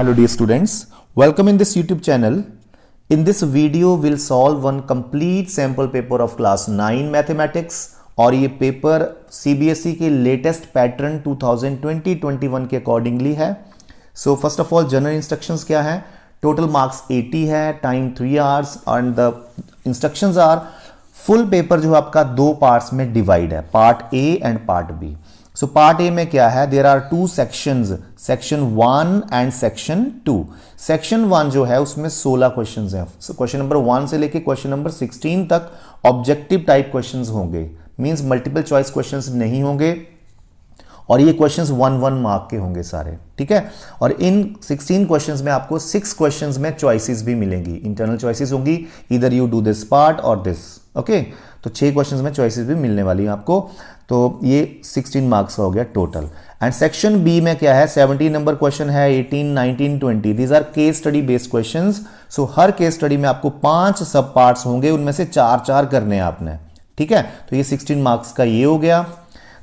Hello dear students, welcome in this YouTube channel. In this video we'll solve one complete sample paper of class 9 mathematics और ये paper CBSE के latest pattern 2020-21 के accordingly है. So first of all general instructions क्या है. Total marks 80 है, time 3 hours and the instructions are full paper जो आपका दो पार्ट्स में डिवाइड है, part A and part B. So part A में क्या है, there are two sections, section 1 and section 2. Section 1 जो है उसमें 16 क्वेश्चंस हैं. क्वेश्चन नंबर 1 से लेके क्वेश्चन नंबर 16 तक ऑब्जेक्टिव टाइप क्वेश्चंस होंगे, मींस मल्टीपल चॉइस क्वेश्चंस नहीं होंगे और ये क्वेश्चंस 1 मार्क के होंगे सारे, ठीक है. और इन 16 क्वेश्चंस में आपको 6 क्वेश्चंस में चॉइसेस भी मिलेंगी, इंटरनल चॉइसेस होंगी, इधर यू डू दिस पार्ट और दिस, ओके. तो 6 क्वेश्चंस में चॉइसेस भी मिलने वाली हैं आपको. तो ये 16 मार्क्स का हो गया टोटल. एंड सेक्शन बी में क्या है, 17 नंबर क्वेश्चन है, 18, 19, 20. These are case study based questions. So हर केस स्टडी में आपको 5 सब पार्ट्स होंगे, उनमें से 4 करने हैं आपने, ठीक है. तो ये 16 मार्क्स का ये हो गया.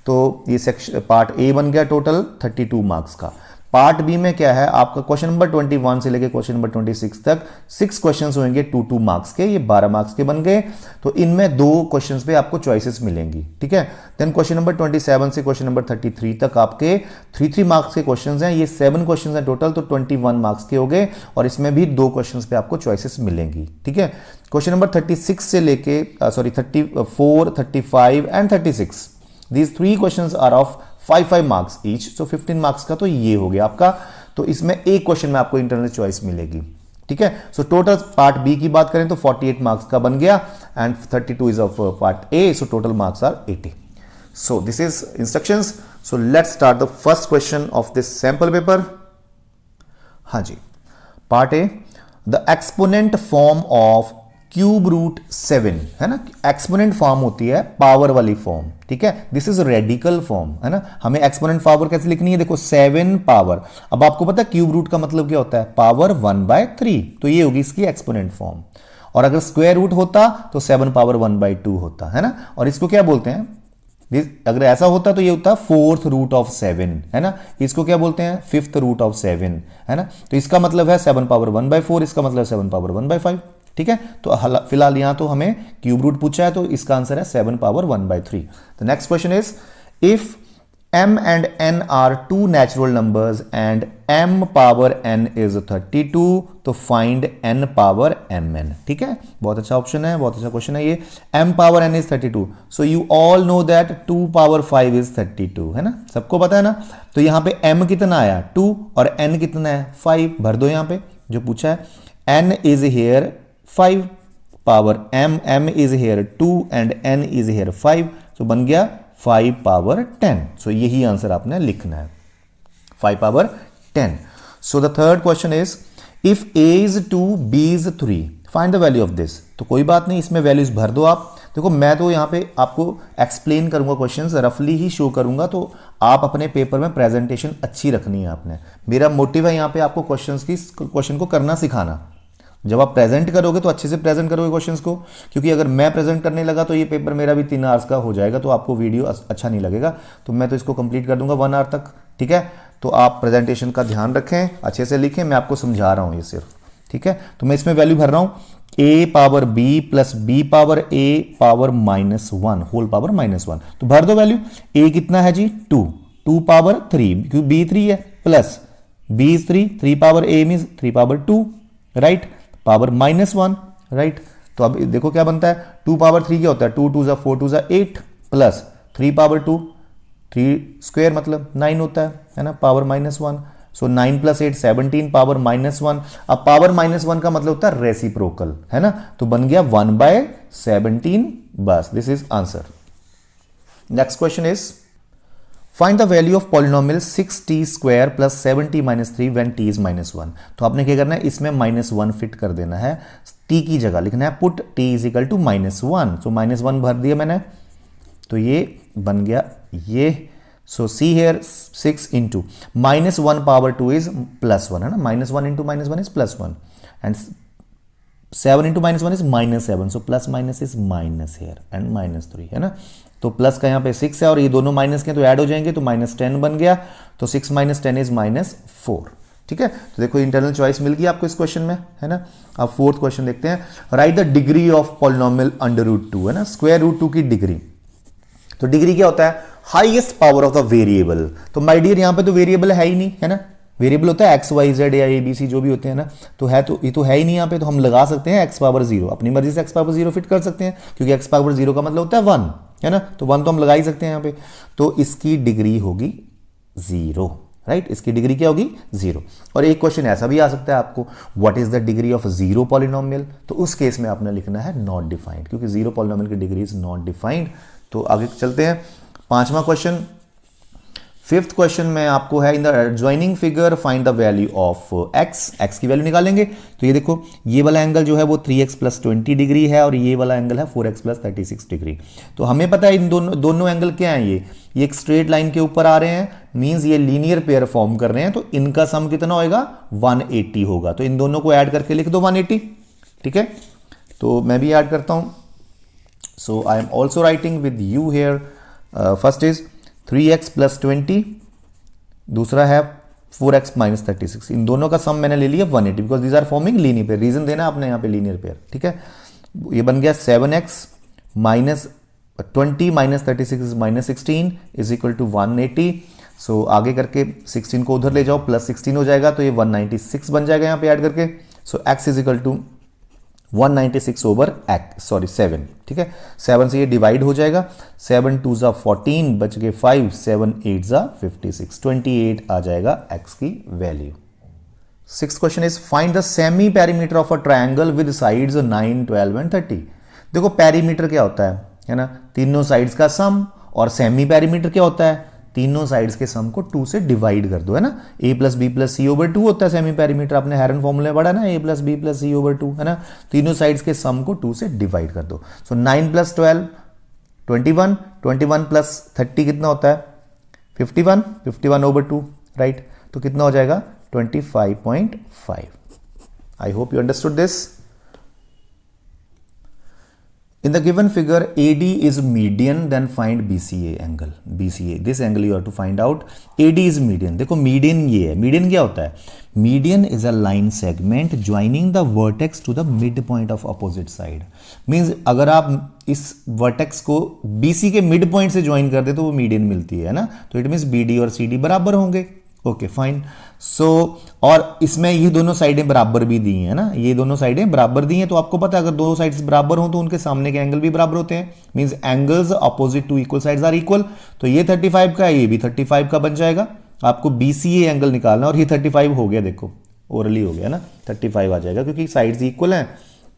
तो ये सेक्शन पार्ट ए बन गया टोटल 32 मार्क्स का. पार्ट बी में क्या है आपका, क्वेश्चन नंबर 21 से लेकर क्वेश्चन नंबर 26 तक 6 क्वेश्चंस होंगे 2 मार्क्स के, ये 12 मार्क्स के बन गए. तो इनमें 2 क्वेश्चंस पे आपको चॉइसेस मिलेंगी, ठीक है. देन क्वेश्चन नंबर 27 से क्वेश्चन नंबर 33 तक आपके 3 मार्क्स के क्वेश्चंस हैं. ये 7 क्वेश्चंस हैं टोटल, तो 21 मार्क्स के हो गए और इसमें भी 2 क्वेश्चंस पे आपको चॉइसेस मिलेंगी, ठीक है. क्वेश्चन नंबर 36 से लेके 34, 35 and 36, these 3 questions are of 5 marks each, so 15 marks का तो ये हो गया आपका. तो इसमें एक क्वेश्चन में आपको इंटरनल चॉइस मिलेगी, ठीक है. सो टोटल पार्ट बी की बात करें तो 48 मार्क्स का बन गया and 32 is of part A, so total marks are 80. So this is instructions. So let's start the first question of this sample paper. हाँ जी, part A, the exponent form of cube root 7 है ना. Exponent form होती है power वाली form, ठीक है. This is radical form है ना. हमें एक्सपोनेंट पावर कैसे लिखनी है, देखो 7 पावर. अब आपको पता है क्यूब रूट का मतलब क्या होता है, पावर 1/3. तो ये होगी इसकी एक्सपोनेंट फॉर्म. और अगर स्क्वायर रूट होता तो 7 पावर 1/2 होता है ना. और इसको क्या बोलते हैं, अगर ऐसा होता तो ये होता 4th रूट ऑफ 7 है ना. इसको क्या बोलते हैं, 5th रूट ऑफ 7 है ना. तो इसका मतलब है 7 पावर 1/4, इसका मतलब 7 पावर 1/5, ठीक है. तो फिलहाल यहां तो हमें क्यूब रूट पूछा है, तो इसका आंसर है 7 power 1/3. The next question is, if m and n are 2 natural numbers and m power n is 32, तो फाइंड n पावर mn, ठीक है. बहुत अच्छा ऑप्शन है, बहुत अच्छा क्वेश्चन है ये. m power n is 32, so you all know that 2 power 5 is 32 है ना, सबको पता है ना. तो यहां पे m कितना आया 2 और n कितना है 5, भर दो यहां पे जो पूछा है. n is here 5 power m is here 2 and n is here 5, so बन गया 5 पावर 10. सो यही आंसर आपने लिखना है, 5 power 10. So the third question is, if a is 2 b is 3, find the value of this. तो कोई बात नहीं, इसमें वैल्यूज भर दो आप. देखो मैं तो यहाँ पे आपको एक्सप्लेन करूंगा, क्वेश्चंस रफली ही शो करूंगा, तो आप अपने पेपर में प्रेजेंटेशन अच्छी रखनी है आपने. मेरा मोटिव है यहाँ पे आपको क्वेश्चन को करना सिखाना. जब आप प्रेजेंट करोगे तो अच्छे से प्रेजेंट करोगे क्वेश्चंस को, क्योंकि अगर मैं प्रेजेंट करने लगा तो ये पेपर मेरा भी 3 आवर्स का हो जाएगा, तो आपको वीडियो अच्छा नहीं लगेगा. तो मैं तो इसको कंप्लीट कर दूंगा 1 आवर तक, ठीक है. तो आप प्रेजेंटेशन का ध्यान रखें, अच्छे से लिखें, मैं आपको समझा रहा हूं ये सिर्फ, ठीक है. तो मैं इसमें वैल्यू भर रहा हूं, a power b plus b power a power -1 whole power -1. तो भर दो वैल्यू. a कितना है जी 2 पावर 3, क्योंकि b 3 है, plus b is 3 power a means 3 power 2, right, power -1, right. तो अब देखो क्या बनता है, 2 पावर 3 क्या होता है, 2 2 4 2 8 प्लस 3 पावर 2, 3 स्क्वायर मतलब 9 होता है ना, पावर -1. सो 9 प्लस 8 17 पावर -1. अब पावर -1 का मतलब होता है रेसिप्रोकल है ना, तो बन गया 1/17. बस, this is answer. Next question is, find the value of polynomial 6t² plus 70 - 3 when t is -1. तो आपने क्या करना है, इसमें -1 फिट कर देना है, t की जगह लिखना है put t is equal to -1. So -1 भर दिया मैंने, तो ये बन गया ये. So see here 6 into -1 power 2 is +1 है ना, -1 into -1 is +1 and 7 into -1 is -7. So plus minus is minus here and -3 है ना. तो प्लस का यहाँ पे 6 है और ये दोनों माइनस के तो ऐड हो जाएंगे, तो -10 बन गया. तो 6 - 10 इज -4. ठीक है, तो देखो इंटरनल चॉइस मिल गई आपको इस क्वेश्चन में, है ना। अब फोर्थ क्वेश्चन देखते हैं, write the degree of polynomial under root 2, है ना, स्क्वायर रूट 2 की डिग्री। तो डिग्री क्या होता है, highest power of the variable. तो माय डियर यहां पे तो वेरिएबल है ही नहीं, है ना, वेरिएबल होता है एक्स वाई जेड या ए बी सी जो भी होते हैं ना, तो ये तो है ही नहीं यहाँ पे, तो हम लगा सकते हैं एक्स पावर 0, अपनी मर्जी से एक्स पावर 0 फिट कर सकते हैं, क्योंकि एक्स पावर 0 का मतलब होता है 1, है ना, तो 1 तो हम लगा ही सकते हैं यहाँ पे। तो इसकी डिग्री होगी 0, राइट, इसकी डिग्री क्या होगी 0। और एक क्वेश्चन ऐसा भी आ सकता है आपको, what is the degree of 0 polynomial, तो उस केस में आपने लिखना है नॉट डिफाइंड, क्योंकि 0 पॉलिनोमियल की डिग्री इज नॉट डिफाइंड। तो आगे चलते हैं, पांचवा क्वेश्चन। फिफ्थ क्वेश्चन में आपको है, in the adjoining figure find the value of x की वैल्यू निकालेंगे। तो ये देखो, ये वाला एंगल जो है वो 3x + 20 डिग्री है, और ये वाला एंगल है 4x + 36 डिग्री। तो हमें पता है इन दोनों एंगल क्या है, ये एक स्ट्रेट लाइन के ऊपर आ रहे हैं, मींस ये लीनियर पेयर फॉर्म कर रहे हैं, तो इनका सम कितना होएगा 180 होगा। तो इन दोनों को ऐड करके लिख दो 180, ठीक है। तो मैं भी ऐड करता हूं, so I am also writing with you here. First is 3x + 20, दूसरा है 4x - 36, इन दोनों का सम मैंने ले लिया 180, because these are forming linear pair, reason देना आपने यहाँ पे लीनियर पेयर, ठीक है। ये बन गया 7x - 20 - 36 is -16 is equal to 180। सो आगे करके 16 को उधर ले जाओ, +16 हो जाएगा, तो ये 196 बन जाएगा यहाँ पे ऐड करके। So x is equal to 196 over 7, ठीक है। 7 से ये डिवाइड हो जाएगा, 7 2 ज़ा 14, बच गए 5, 7 8 ज़ा 56, 28 आ जाएगा x की value. Sixth question is find the semi perimeter of a triangle with sides 9, 12 and 30। देखो पेरीमीटर क्या होता है ना, तीनों साइड्स का सम, और सेमी पेरीमीटर क्या होता है, तीनों साइड्स के सम को 2 से डिवाइड कर दो, है ना। a + b + c/2 होता है सेमी पेरीमीटर, आपने हेरन फॉर्मूला पढ़ा ना, a + b + c/2, है ना। तीनों साइड्स के सम को 2 से डिवाइड कर दो। सो 9 + 12 21, 21 + 30 कितना होता है 51, 51/2, राइट। तो कितना हो जाएगा 25.5। आई hope you understood this. In the given figure, AD is median, then find BCA angle. BCA, this angle you have to find out. AD is median. देखो median ये है, median क्या होता है, median is a line segment joining the vertex to the midpoint of opposite side. Means अगर आप इस vertex को BC के midpoint से join कर दे तो वो median मिलती है ना, तो it means BD और CD बराबर होंगे। Okay fine. सो और इसमें ये दोनों साइडें बराबर भी दी हैं ना, ये दोनों साइडें बराबर दी हैं, तो आपको पता है अगर दोनों साइड्स बराबर हो तो उनके सामने के एंगल भी बराबर होते हैं, means angles opposite to equal sides are equal. तो ये 35 का, ये भी 35 का बन जाएगा। आपको BCA एंगल निकालना, और ये 35 हो गया, देखो ओरली हो गया ना, 35 आ जाएगा, क्योंकि साइड्स इक्वल हैं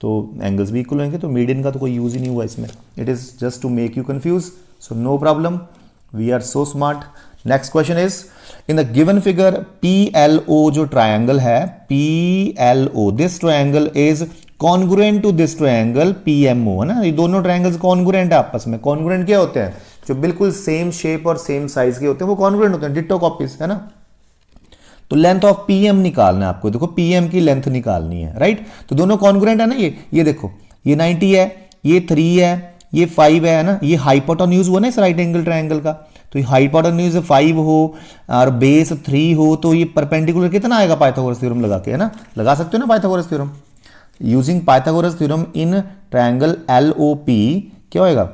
तो एंगल्स भी इक्वल होंगे। तो मीडियन का तो कोई यूज ही नहीं हुआ इसमें, it is just to make you confuse. So no problem, we are so smart. Next question is, in the given figure PLO जो ट्रायंगल है, PLO this triangle is congruent to this triangle PMO, है ना। ये दोनों triangles congruent है आपस में। Congruent क्या होते हैं, जो बिल्कुल सेम शेप और सेम साइज के होते हैं वो कॉन्ग्रुएंट होते हैं, डिट्टो कॉपीज, है ना। तो लेंथ ऑफ PM निकालना है आपको, देखो PM की लेंथ निकालनी है, राइट। तो दोनों कॉन्ग्रुएंट है ना, ये देखो, ये 90 है, ये 3 है, ये 5 है ना। ये हाइपोटेन्यूज हुआ ना इस राइट एंगल ट्रायंगल का, तो हाइपोटेन्यूज 5 हो और बेस 3 हो, तो ये परपेंडिकुलर कितना आएगा पाइथागोरस थ्योरम लगा के, है ना। लगा सकते हो ना Pythagoras theorem, using Pythagoras theorem in triangle LOP क्या होएगा,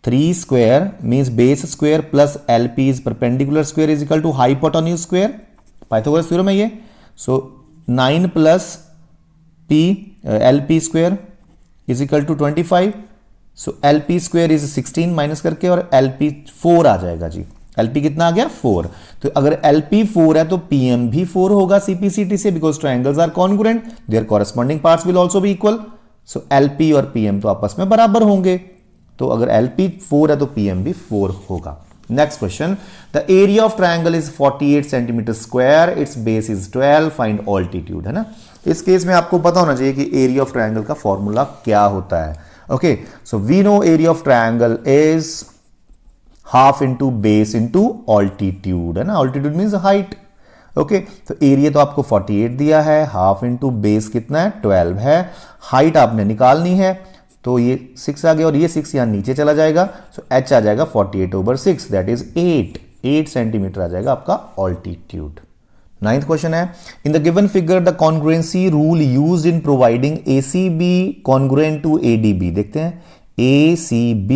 3 square means base square plus LP is perpendicular square is equal to hypotenuse square, Pythagoras theorem है ये। So 9 + P LP square is equal to 25। So LP square is 16 minus करके, और LP 4 आ जाएगा जी। LP कितना आ गया 4। तो अगर LP 4 है तो PM भी 4 होगा CPCT से, because triangles are congruent, their corresponding parts will also be equal. So LP और PM तो आपस में बराबर होंगे, तो अगर LP 4 है तो PM भी 4 होगा। Next question, the area of triangle is 48 centimetre square, it's base is 12, find altitude, है ना। इस केस में आपको पता होना चाहिए कि एरिया ऑफ ट्रायंगल का फॉर्मूला क्या होता है। Okay, so we know area of triangle is half into base into altitude, है ना। altitude means height. Okay, तो एरिया तो आपको 48 दिया है, हाफ इंटू बेस कितना है 12 है, हाइट आपने निकालनी है, तो ये 6 आ गया, और ये 6 यहां नीचे चला जाएगा, सो h आ जाएगा 48/6, दैट इज 8 सेंटीमीटर आ जाएगा आपका ऑल्टीट्यूड। नाइन्थ क्वेश्चन है, in the given figure the congruency rule used in providing ACB congruent to ADB। देखते हैं ACB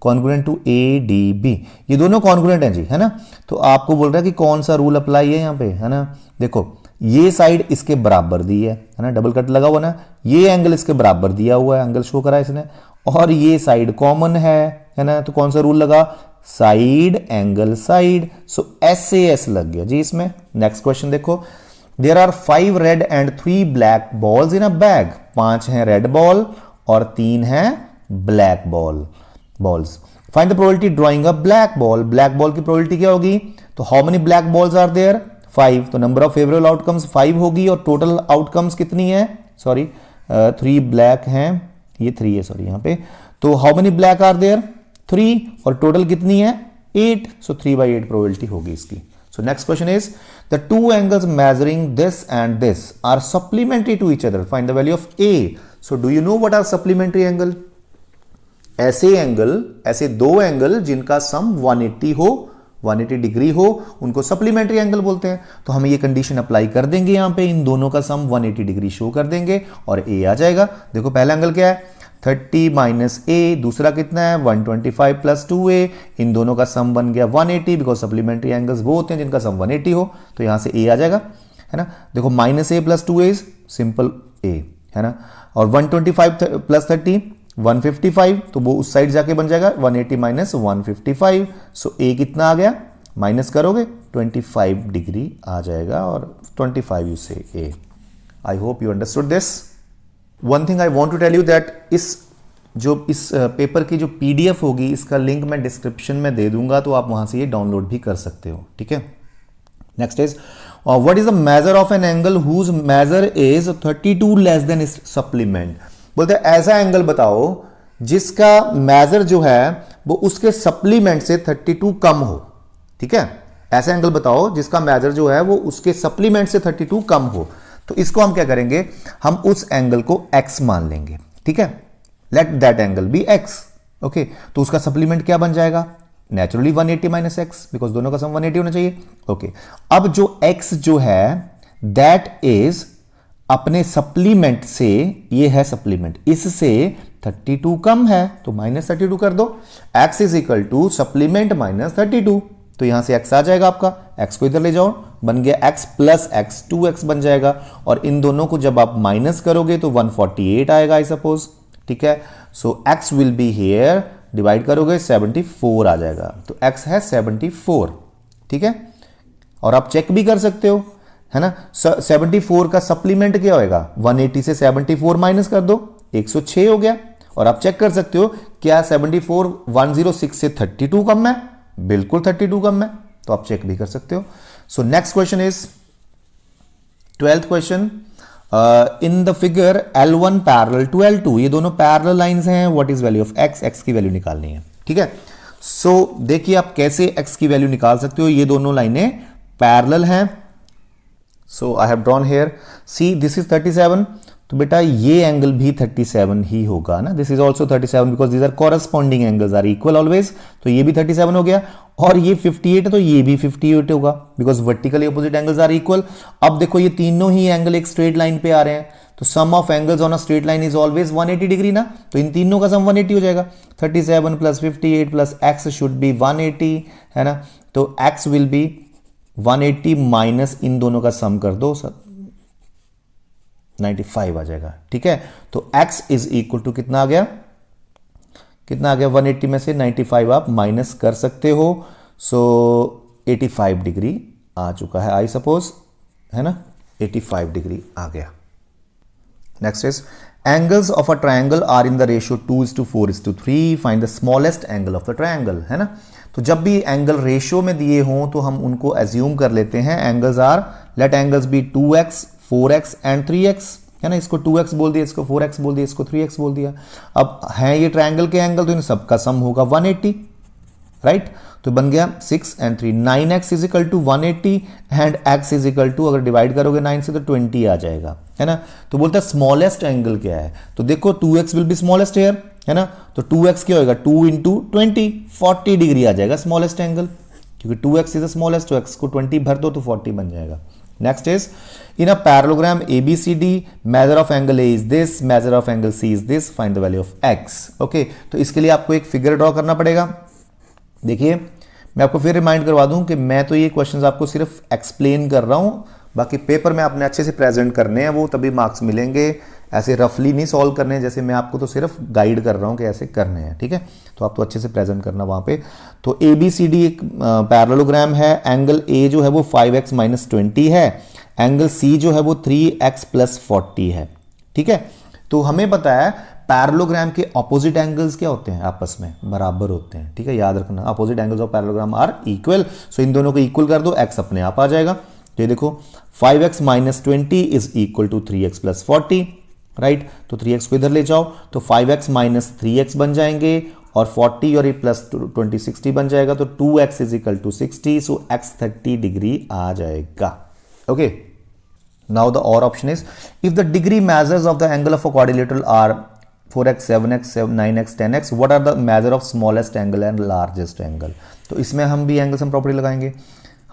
कॉन्ग्रुएंट टू ADB, ये दोनों कॉन्ग्रुएंट हैं जी, है ना। तो आपको बोल रहा है कि कौन सा रूल अप्लाई है यहाँ पे, है ना। देखो ये साइड इसके बराबर दी है ना, डबल कट लगा हुआ ना, ये एंगल इसके बराबर दिया हुआ है, एंगल शो करा है इसने, और ये साइड कॉमन है ना। तो कौन सा रूल लगा, side angle side, so SAS लग गया जी इसमें। नेक्स्ट क्वेश्चन देखो, there are 5 red and 3 black balls in a bag. 5 हैं रेड बॉल और 3 हैं black balls. Find the probability drawing a black ball. Black ball की प्रोबेबिलिटी क्या होगी, तो how many black balls are there, 5, तो number of favourable outcomes 5 होगी, और टोटल आउटकम्स कितनी है, सॉरी 3 ब्लैक हैं, ये 3 है सॉरी यहाँ पे, तो how many black are there, 3, और टोटल कितनी है 8, सो 3/8 प्रोबेबिलिटी होगी इसकी। So next question is the 2 angles measuring this and this are supplementary to each other, find the value of A। So do you know what are supplementary angle, ऐसे 2 angle जिनका सम 180 degree हो उनको supplementary angle बोलते हैं। तो हम ये condition apply कर देंगे, यहां पे इन दोनों का सम 180 डिग्री शो कर देंगे और A आ जाएगा। देखो पहला एंगल क्या है 30 माइनस A, दूसरा कितना है 125 प्लस 2A, इन दोनों का सम बन गया 180, बिकॉज सप्लीमेंट्री एंगल्स वो होते हैं जिनका सम 180 हो, तो यहां से A आ जाएगा, है ना। देखो minus A plus 2A simple A, है ना, और 125 प्लस 30 155, तो वो उस साइड जाके बन जाएगा 180 माइनस 155, सो A कितना आ गया, माइनस करोगे 25 डिग्री आ जाएगा, और 25 यू से A। I hope you understood this. One thing I want to tell you that इस पेपर की जो PDF होगी इसका लिंक मैं डिस्क्रिप्शन में दे दूंगा, तो आप वहां से ये डाउनलोड भी कर सकते हो, ठीक है। Next is what is the measure of an angle whose measure is 32 less than its supplement. बोलते हैं ऐसा एंगल बताओ जिसका मेजर जो है वो उसके सप्लीमेंट से 32 कम हो, ठीक है। ऐसा एंगल बताओ जिसका मेजर जो है वो उसके सप्लीमेंट से 32 कम हो। तो इसको हम क्या करेंगे, हम उस एंगल को x मान लेंगे, ठीक है। Let that angle be x, okay. तो उसका सप्लीमेंट क्या बन जाएगा, नेचुरली 180 माइनस एक्स, बिकॉज दोनों का सम 180 होना चाहिए, ओके। अब जो x जो है दैट इज अपने सप्लीमेंट से, ये है सप्लीमेंट, इससे 32 कम है, तो माइनस 32 कर दो। x is equal to supplement minus 32, तो यहां से x आ जाएगा आपका, x को इधर ले जाओ, बन गया x प्लस x 2x बन जाएगा, और इन दोनों को जब आप माइनस करोगे तो 148 आएगा आई सपोज, ठीक है। सो x will be here, divide करोगे 74 आ जाएगा, तो x है 74, ठीक है। और आप चेक भी कर सकते हो, है ना, 74 का सप्लीमेंट क्या होएगा, 180 से 74 माइनस कर दो, 106 हो गया। और आप चेक कर सकते हो क्या 74 106 से 32 कम है, बिल्कुल 32 कम है, तो आप चेक भी कर सकते हो। So next question is 12th question, in the figure L1 parallel to L2, ये दोनों पैरेलल लाइंस हैं, what is value of x, x की वैल्यू निकालनी है, ठीक है। सो देखिए आप कैसे x की वैल्यू निकाल सकते हो, ये दोनों लाइनें पैरेलल हैं। So I have drawn here, see this is 37, तो बेटा ये एंगल भी 37 ही होगा ना, this is also 37 because these are corresponding angles are equal always, तो ये भी 37 हो गया, और ये 58 है तो ये भी 58 होगा because vertically opposite angles are equal. अब देखो ये तीनों ही एंगल एक स्ट्रेट लाइन पे आ रहे हैं, तो sum of angles on a straight line is always 180 degree ना, तो इन तीनों का सम 180 हो जाएगा। 37 plus 58 plus x should be 180, है ना, तो x विल बी 180 माइनस इन दोनों का सम कर दो, 95 आ जाएगा, ठीक है। तो x इज इक्वल टू कितना आ गया, 180 में से 95 आप माइनस कर सकते हो, सो 85 डिग्री आ चुका है आई सपोज, है ना, 85 डिग्री आ गया। Next is angles of a triangle are in the ratio 2:4:3, find the smallest angle of the triangle, है ना। तो जब भी एंगल रेशियो में दिए हों तो हम उनको एज्यूम कर लेते हैं, angles are, let angles be 2x 4x and 3x, है ना, इसको 2x बोल दिया, इसको 4x बोल दिया, इसको 3x बोल दिया। अब है ये ट्रायंगल के एंगल, तो इन सबका सम होगा 180, राइट। तो बन गया 6 and 3, 9x is equal to 180 and x is equal to, अगर डिवाइड करोगे 9 से तो 20 आ जाएगा, है ना। तो बोलता है स्मॉलेस्ट एंगल क्या है, तो देखो 2x will be smallest here, है ना, तो 2x क्या होगा 2 into 20, 40 डिग्री आ जाएगा स्मॉलेस्ट एंगल, क्योंकि 2x इज द स्मॉलेस्ट, तो x को 20 भर दो तो 40 बन जाएगा। Next is in a parallelogram ABCD measure of angle A is this, measure of angle C is this, find the value of X। Okay, तो इसके लिए आपको एक फिगर ड्रॉ करना पड़ेगा। देखिए मैं आपको फिर रिमाइंड करवा दूं कि मैं तो ये क्वेश्चंस आपको सिर्फ एक्सप्लेन कर रहा हूं, बाकी पेपर में आपने अच्छे से प्रेजेंट करने हैं, वो तभी मार्क्स मिलेंगे। ऐसे रफली नहीं सॉल्व करने हैं, जैसे मैं आपको तो सिर्फ गाइड कर रहा हूं कि ऐसे करने हैं, ठीक है। तो आप तो अच्छे से प्रेजेंट करना वहां पे। तो ABCD एक पैरेललोग्राम है, एंगल A जो है वो 5x - 20 है, एंगल C जो है वो 3x + 40 है, ठीक है। तो हमें पता है पैरेललोग्राम के ऑपोजिट एंगल्स क्या होते हैं, आपस में बराबर होते हैं, ठीक है, याद रखना। Opposite angles of parallelogram are equal, so इन दोनों को इक्वल कर दो, x अपने आप आ जाएगा। ये देखो 5x - 20 is equal to 3x + 40, right. तो 3x को इधर ले जाओ तो 5x - 3x बन जाएंगे, और 40 और ये +20 60 बन जाएगा, तो 2x = 60, सो x 30 डिग्री आ जाएगा। ओके, नाउ द और option is if the degree measures of the angle of a quadrilateral are 4x 7x 9x 10x, what are the measure of smallest angle and largest angle. तो इसमें हम भी angle sum property लगाएंगे।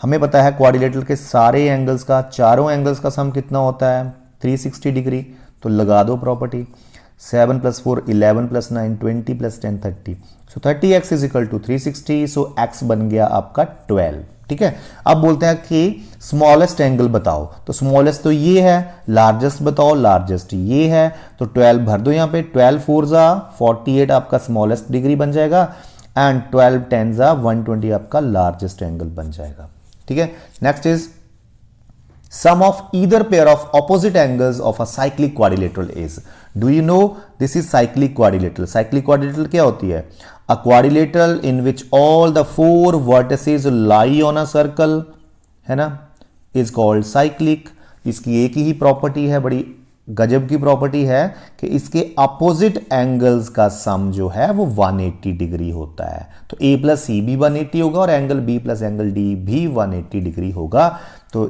हमें पता है quadrilateral के सारे एंगल्स का, चारों एंगल्स का सम कितना होता है, 360 डिग्री। तो लगा दो प्रॉपर्टी, 7 + 4 11 + 9 20 + 10 30, सो 30x = 360, सो x बन गया आपका 12, ठीक है। अब बोलते हैं कि स्मॉलेस्ट एंगल बताओ, तो स्मॉलेस्ट तो ये है, लार्जेस्ट बताओ, लार्जेस्ट ये है, तो 12 भर दो यहाँ पे, 12 4 = 48 आपका स्मॉलेस्ट डिग्री बन जाएगा, एंड 12 10 = 120 आपका लार्जेस्ट एंगल बन जाएगा, ठीक है। Next is sum of either pair of opposite angles of a cyclic quadrilateral is, do you know this is cyclic quadrilateral। cyclic quadrilateral क्या होती है, a quadrilateral in which all the 4 vertices lie on a circle, है ना, is called cyclic। इसकी एक ही property है, बड़ी गजब की प्रॉपर्टी है कि इसके अपोजिट एंगल्स का सम जो है वो 180 डिग्री होता है। तो A + C भी 180 होगा, और एंगल B + एंगल D भी 180 डिग्री होगा। तो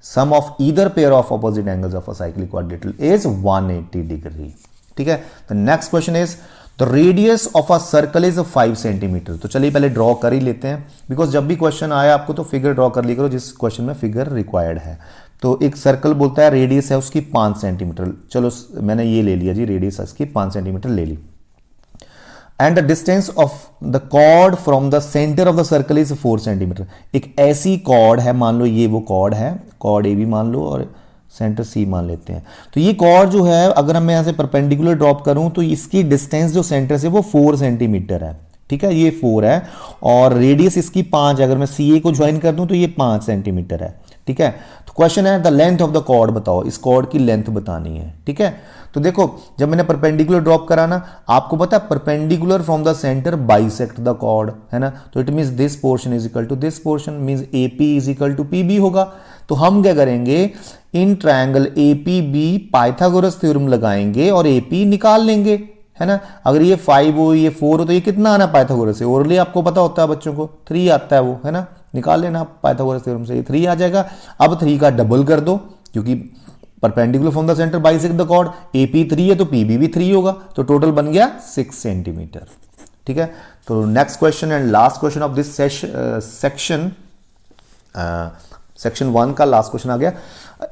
sum of either pair of opposite angles of a cyclic quadrilateral is 180 degree, ठीक है। The next question is the radius of a circle is 5 centimetre. तो चलिए पहले ड्रॉ कर ही लेते हैं, बिकॉज जब भी क्वेश्चन आया आपको तो फिगर ड्रॉ कर लिया करो जिस क्वेश्चन में फिगर रिक्वायर्ड है। तो एक सर्कल बोलता है रेडियस है उसकी 5 सेंटीमीटर, चलो मैंने ये ले लिया जी, रेडियस इसकी 5 सेंटीमीटर ले ली, and the distance of the chord from the centre of the circle is 4 centimetre. एक ऐसी कॉर्ड है, मान लो ये वो कॉर्ड है, कॉर्ड ए भी मान लो और सेंटर सी मान लेते हैं। तो ये कॉर्ड जो है अगर मैं यहां से परपेंडिकुलर ड्रॉप करूं तो इसकी डिस्टेंस जो सेंटर से वो 4 सेंटीमीटर है, ठीक है, ये 4 है, और रेडियस इसकी 5 है। अगर मैं सी ए को ज्वाइन कर दूं तो ये 5 सेंटीमीटर है, ठीक है। तो क्वेश्चन है the length of the chord बताओ, इस कॉर्ड की लेंथ बतानी है, ठीक है। तो देखो जब मैंने परपेंडिकुलर ड्रॉप करा ना, आपको पता है perpendicular from the centre bisect the chord, है ना। तो it means this portion is equal to this portion, means AP is equal to PB होगा। तो हम क्या करेंगे, in triangle APB Pythagoras theorem लगाएंगे और AP निकाल लेंगे, है ना। अगर ये 5 हो ये 4 हो तो ये कितना आना पाइथागोरस से, ओरली आपको पता होता है बच्चों को 3 आता है वो, है ना, निकाल लेना पाइथागोरस थ्योरम से, ये 3 आ जाएगा। अब 3 का डबल कर दो, क्योंकि perpendicular from the centre bisect the chord, AP 3 है तो PB भी 3 होगा, तो टोटल बन गया 6 सेंटीमीटर, ठीक है। तो next question and last question of this section 1 का लास्ट क्वेश्चन आ गया।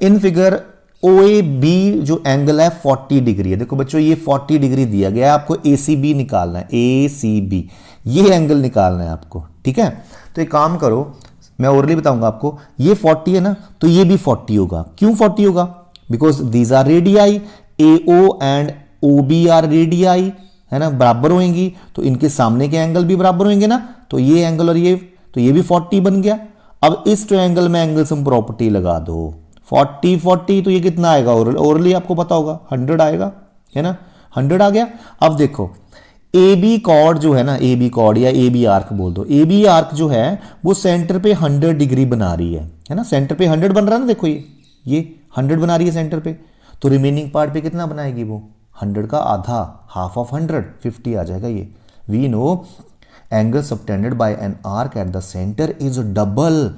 इन फिगर OAB जो एंगल है 40 डिग्री है। देखो बच्चों ये 40 डिग्री दिया गया है, आपको ACB निकालना है, ACB ये एंगल निकालना है आपको, ठीक है। तो एक काम करो, मैं ओरली बताऊंगा आपको, ये 40 है ना, तो ये भी 40 होगा। क्यों 40 होगा, because these are radii, AO and OB are radii, है ना, बराबर होंगी, तो इनके सामने के एंगल भी बराबर होंगे ना, तो ये एंगल और ये, तो ये भी 40 बन गया। अब इस ट्रायंगल में एंगल सम प्रॉपर्टी लगा दो, 40 40, तो ये कितना आएगा, ओरली आपको पता होगा 100 आएगा, है ना, 100 आ गया। अब देखो AB कॉर्ड जो है ना, AB कॉर्ड या AB आर्क बोल दो, AB आर्क जो है वो सेंटर पे 100 डिग्री बना रही है ना, सेंटर पे 100 बन रहा है ना, देखो ये 100 बना रही है सेंटर पे, तो रिमेनिंग पार्ट पे कितना बनाएगी वो, 100 का आधा, हाफ ऑफ 100 50 आ जाएगा ये। We know angle subtended by an arc at the centre is double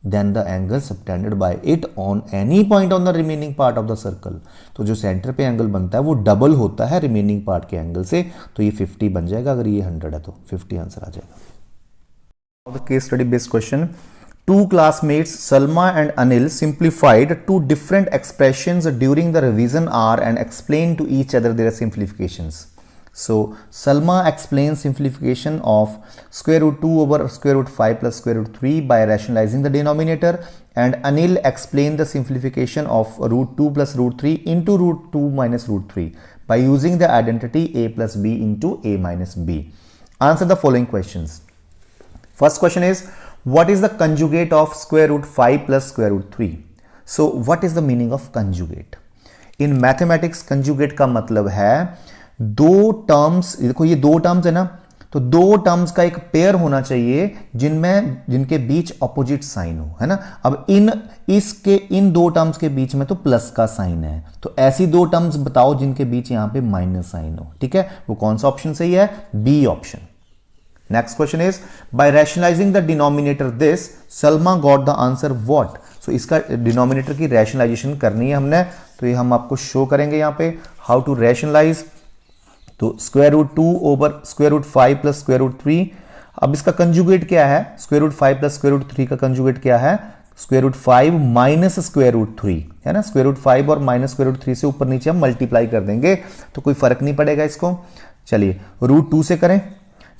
than the angle subtended by it on any point on the remaining part of the circle. तो जो सेंटर पे angle बनता है वो double होता है remaining part के angle से, तो ये 50 बन जाएगा। अगर ये 100 है तो 50 आंसर आ जाएगा। Case study based question, Two classmates, Salma and Anil, simplified two different expressions during the revision hour and explained to each other their simplifications. So Salma explains simplification of square root 2 over square root 5 plus square root 3 by rationalizing the denominator, and Anil explained the simplification of root 2 plus root 3 into root 2 minus root 3 by using the identity a plus b into a minus b. Answer the following questions. First question is, what is the conjugate of square root 5 plus square root 3? So what is the meaning of conjugate? In mathematics conjugate का मतलब है दो terms, देखो ये दो terms है ना, तो दो टर्म्स का एक पेयर होना चाहिए जिनके बीच ऑपोजिट साइन हो, है ना। अब इन दो टर्म्स के बीच में तो प्लस का साइन है, तो ऐसी दो टर्म्स बताओ जिनके बीच यहां पे माइनस साइन हो, ठीक है। वो कौन सा ऑप्शन सही है? B option. Next question is, by rationalizing the denominator this, Salma got the answer what? So इसका डिनोमिनेटर की रैशनलाइजेशन करनी है हमने, तो ये हम आपको शो करेंगे यहाँ पे हाउ टू रैशनलाइज। तो square root 2 over square root 5 plus square root 3। अब इसका कंजुगेट क्या है? Square root 5 plus square root 3 का कंजुगेट क्या है? Square root 5 minus square root 3, है ना। स्क्वायर रूट 5 और माइनस स्क्वायर रूट 3 से ऊपर नीचे हम मल्टीप्लाई कर देंगे, तो कोई फर्क नहीं पड़ेगा इसको। चलिए रूट 2 से करें,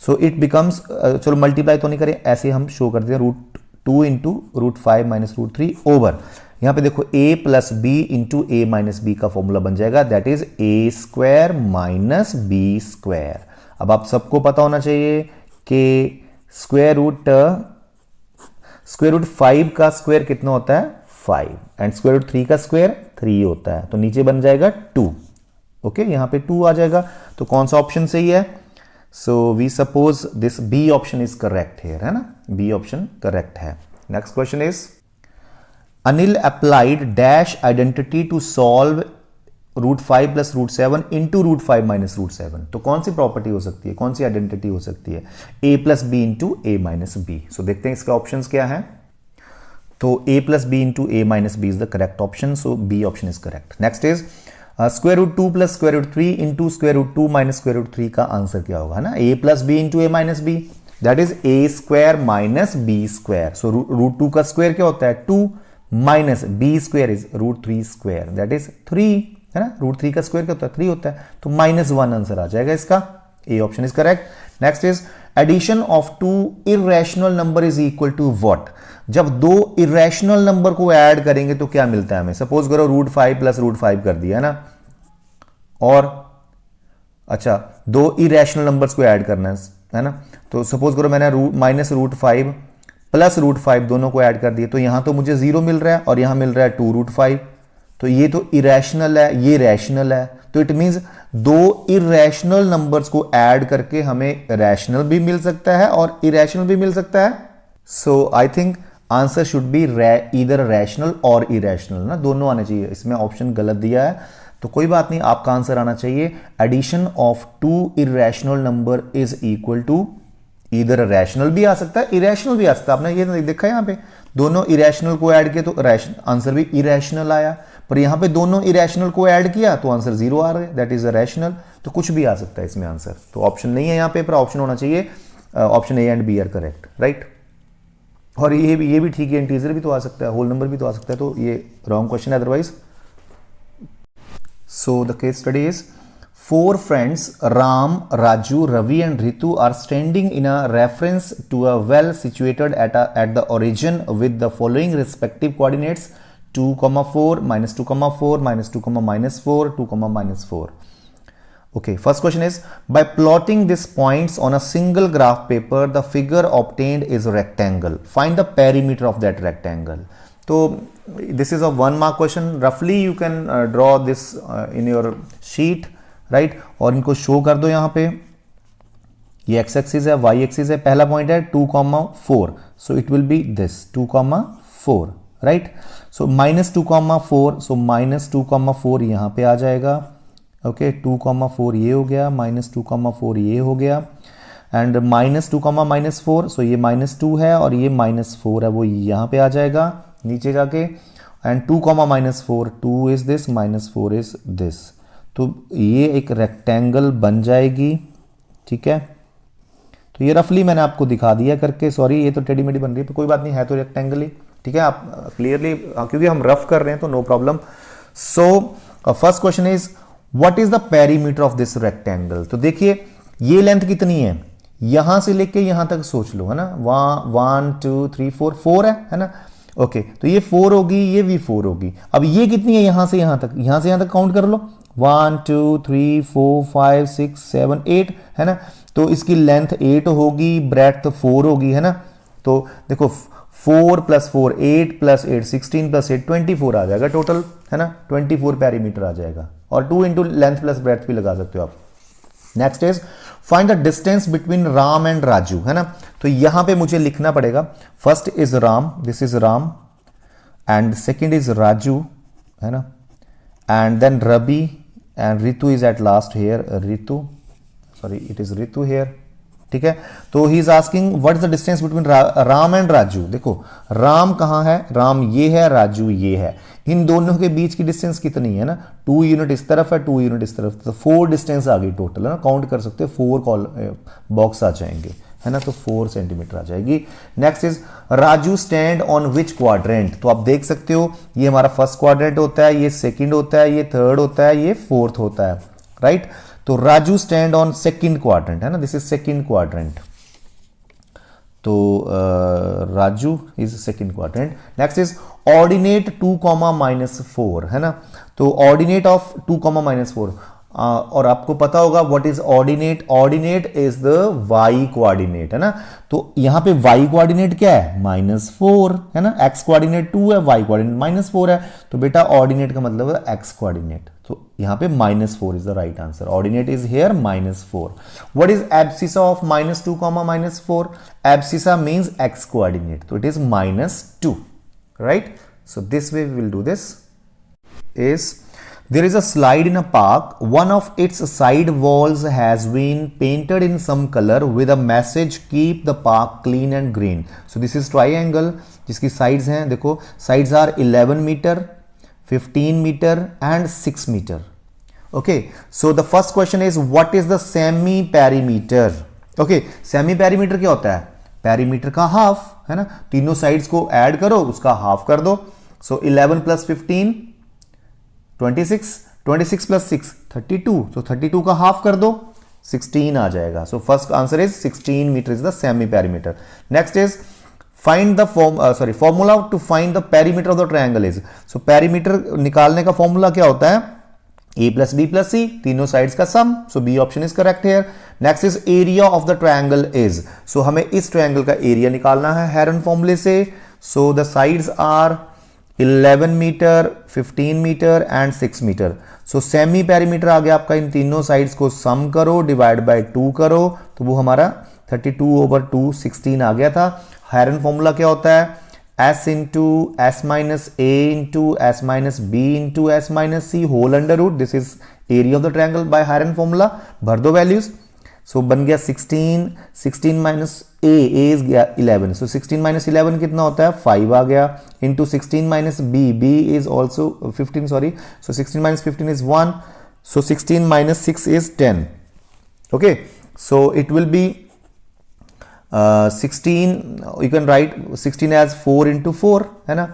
सो इट बिकम्स, चलो मल्टीप्लाई तो नहीं करें, ऐसे हम शो करते हैं root 2 into root 5 minus root 3 over, यहां पे देखो a plus B into A minus B का फॉर्मूला बन जाएगा, that is A square minus B square. अब आप सबको पता होना चाहिए कि स्क्वायर रूट 5 का स्क्वायर कितना होता है? 5, एंड स्क्वायर रूट 3 का स्क्वायर 3 होता है, तो नीचे बन जाएगा 2। ओके, यहां पे 2 आ जाएगा, तो कौन सा ऑप्शन सही है? So we suppose this B option is correct here, है ना। B option correct है। Next question is, Anil applied dash identity to solve root 5 plus root 7 into root 5 minus root 7। तो कौन सी प्रॉपर्टी हो सकती है, कौन सी आइडेंटिटी हो सकती है? a plus b into a minus b। So देखते हैं इसका ऑप्शंस क्या है। तो a plus b into a minus b is the correct option, so B option is correct। Next is square root 2 plus square root 3 into square root 2 minus square root 3 का answer क्या होगा, है ना। a plus B into A minus B, that is A square minus B square. So root 2 का square क्या होता है? 2 minus B square is root 3 square, that is 3, है ना। रूट 3 का स्क्वायर क्या होता है? 3 होता है, तो -1 आंसर आ जाएगा इसका। A option is correct. Next is, addition of two irrational number is equal to what? जब दो इरेशनल नंबर को ऐड करेंगे तो क्या मिलता है हमें? सपोज करो रूट 5 प्लस रूट 5 कर दिया, है ना, और अच्छा दो इरेशनल नंबर्स को ऐड करना है ना, तो सपोज करो मैंने माइनस रूट 5 प्लस रूट 5 दोनों को ऐड कर दिए, तो यहां तो मुझे 0 मिल रहा है और यहां मिल रहा है 2 रूट 5, तो ये तो इरेशनल है, ये रैशनल है, तो इट मींस दो इरेशनल नंबर्स को ऐड करके हमें रैशनल भी मिल सकता है और इरेशनल भी मिल सकता है। So I think answer should be either rational और इरेशनल ना, दोनों आने चाहिए। इसमें ऑप्शन गलत दिया है, तो कोई बात नहीं, आपका आंसर आना चाहिए addition of two irrational number is equal to, इधर रैशनल भी आ सकता है, इरेशनल भी आ सकता है। आपने ये देखा यहां पे दोनों इरेशनल को ऐड किया तो आंसर भी इरेशनल आया, पर यहां पे दोनों इरेशनल को ऐड किया तो आंसर 0 आ रहा है, दैट इज अ रैशनल। तो कुछ भी आ सकता है इसमें आंसर, तो ऑप्शन नहीं है यहां पे, पर ऑप्शन होना चाहिए option A and B are correct, right. और ये भी ठीक है, इंटीजर भी तो आ सकता है, होल नंबर भी तो आ सकता है, तो ये रॉन्ग क्वेश्चन है otherwise. So the case study is, 4 friends Ram, Raju, Ravi and Ritu are standing in a reference to a well situated at the origin with the following respective coordinates: 2, 4, -2, 4, -2, -4, 2, -4. Okay, first question is, by plotting these points on a single graph paper, the figure obtained is a rectangle. Find the perimeter of that rectangle. So this is a 1 mark question. Roughly you can draw this in your sheet, right? और इनको show कर दो यहाँ पे, ये x axis है, y axis है, पहला पॉइंट है 2, 4, so it will be this 2, 4, right? So -2, 4, so -2, 4 यहाँ पे आ जाएगा। ओके, 2, 4 ये हो गया, -2, 4 ये हो गया, एंड -2, -4, सो ये -2 है और ये -4 है, वो यहाँ पे आ जाएगा नीचे जाके, and 2, -4, 2 is this, -4 is this, तो ये एक रेक्टेंगल बन जाएगी, ठीक है। तो ये रफली मैंने आपको दिखा दिया करके, सॉरी ये तो टेढ़ी मेढ़ी बन रही है, तो कोई बात नहीं, है तो रेक्टेंगल ही, ठीक है। आप क्लियरली, क्योंकि हम रफ कर रहे हैं तो no problem. So first question is what is the perimeter of this rectangle. तो देखिए ये लेंथ कितनी है, यहां से लेके यहां तक सोच लो, है ना, 1 2 3 4 4 है ना, ओके। तो ये 4 होगी, ये भी 4 होगी। अब ये कितनी है, यहां से यहां तक, यहां से यहां तक काउंट कर लो, 1 2 3 4 5 6 7 8, है ना। तो इसकी लेंथ 8 होगी, ब्रेड्थ 4 होगी, है ना। तो देखो 4 + 4 8 + 8 16 + 8 24 आ जाएगा टोटल, है ना, 24 पेरीमीटर आ जाएगा। और 2 इंटू लेंथ प्लस ब्रेड्थ भी लगा सकते हो आप। Next is find the distance between Ram and Raju, है ना। तो यहां पे मुझे लिखना पड़ेगा, first is Ram, this is Ram, and second is Raju, है ना, and then Ravi and Ritu is at last here, Ritu, sorry it is Ritu here, ठीक है। तो he is asking what is the distance between Ram and Raju. देखो राम कहां है, राम ये है, राजू ये है, इन दोनों के बीच की डिस्टेंस कितनी है ना, 2 यूनिट इस तरफ है, 2 यूनिट इस तरफ, तो 4 डिस्टेंस आ गई टोटल, है ना, काउंट कर सकते हैं, 4 बॉक्स आ जाएंगे, है ना, तो 4 सेंटीमीटर आ जाएगी। Next is Raju stand on which quadrant. तो आप देख सकते हो ये हमारा फर्स्ट क्वाड्रेंट होता है, ये सेकंड होता है, ये थर्ड होता है, ये फोर्थ होता है, राइट। तो Raju stand on second quadrant, है ना, दिस इज सेकंड क्वाड्रेंट। तो Raju is second quadrant. Next is ordinate 2, -4, है ना। तो ऑर्डिनेट ऑफ 2, -4, और आपको पता होगा what is ordinate, ordinate is the Y coordinate, है ना। तो यहां पे वाई कोऑर्डिनेट क्या है, -4, है ना, एक्स कोऑर्डिनेट 2 है, वाई कोऑर्डिनेट -4 है, तो बेटा ऑर्डिनेट का मतलब है एक्स कोऑर्डिनेट, तो यहां पे -4 is the right answer, ordinate is here -4। What is abscissa of -2, -4, abscissa means x coordinate, तो it is -2, right. So this way we will do this is there is a slide in a park. One of its side walls has been painted in some color with a message keep the park clean and green. So this is triangle जिसकी sides हैं, देखो sides are 11 meter, 15 meter and 6 meter. Okay, so the first question is what is the semi perimeter? Okay, semi perimeter क्या होता है, perimeter का half, है ना, तीनों sides को add करो, उसका half कर दो। So 11 + 15 26, 26 + 6 32, so 32 का हाफ कर दो, 16 आ जाएगा। So first answer is 16 metre is the semi perimeter. Next is find the formula to find the perimeter of the triangle is. So perimeter निकालने का फॉर्मूला क्या होता है, a + b + c, तीनों साइड्स का sum, so B option is correct here. Next is area of the triangle is, सो हमें इस ट्रायंगल का एरिया निकालना है हेरन फॉर्मूले से। So the sides are 11 metre, 15 metre and 6 metre. So semi perimeter आ गया आपका, इन तीनों साइड्स को सम करो, डिवाइड बाय 2 करो, तो वो हमारा 32/2 16 आ गया था। हेरन फॉर्मूला क्या होता है, s into s minus a into s minus b into s minus c whole under root, this is area of the triangle by Heron formula. भर दो वैल्यूज, सो बन गया 16 माइनस a इज गया 11, सो 16 - 11 कितना होता है, 5 आ गया, into 16 - b is also 15, sorry, so 16 - 15 is 1, so 16 - 6 is 10। Okay, so it will be 16, you can write 16 as 4 into 4, है ना,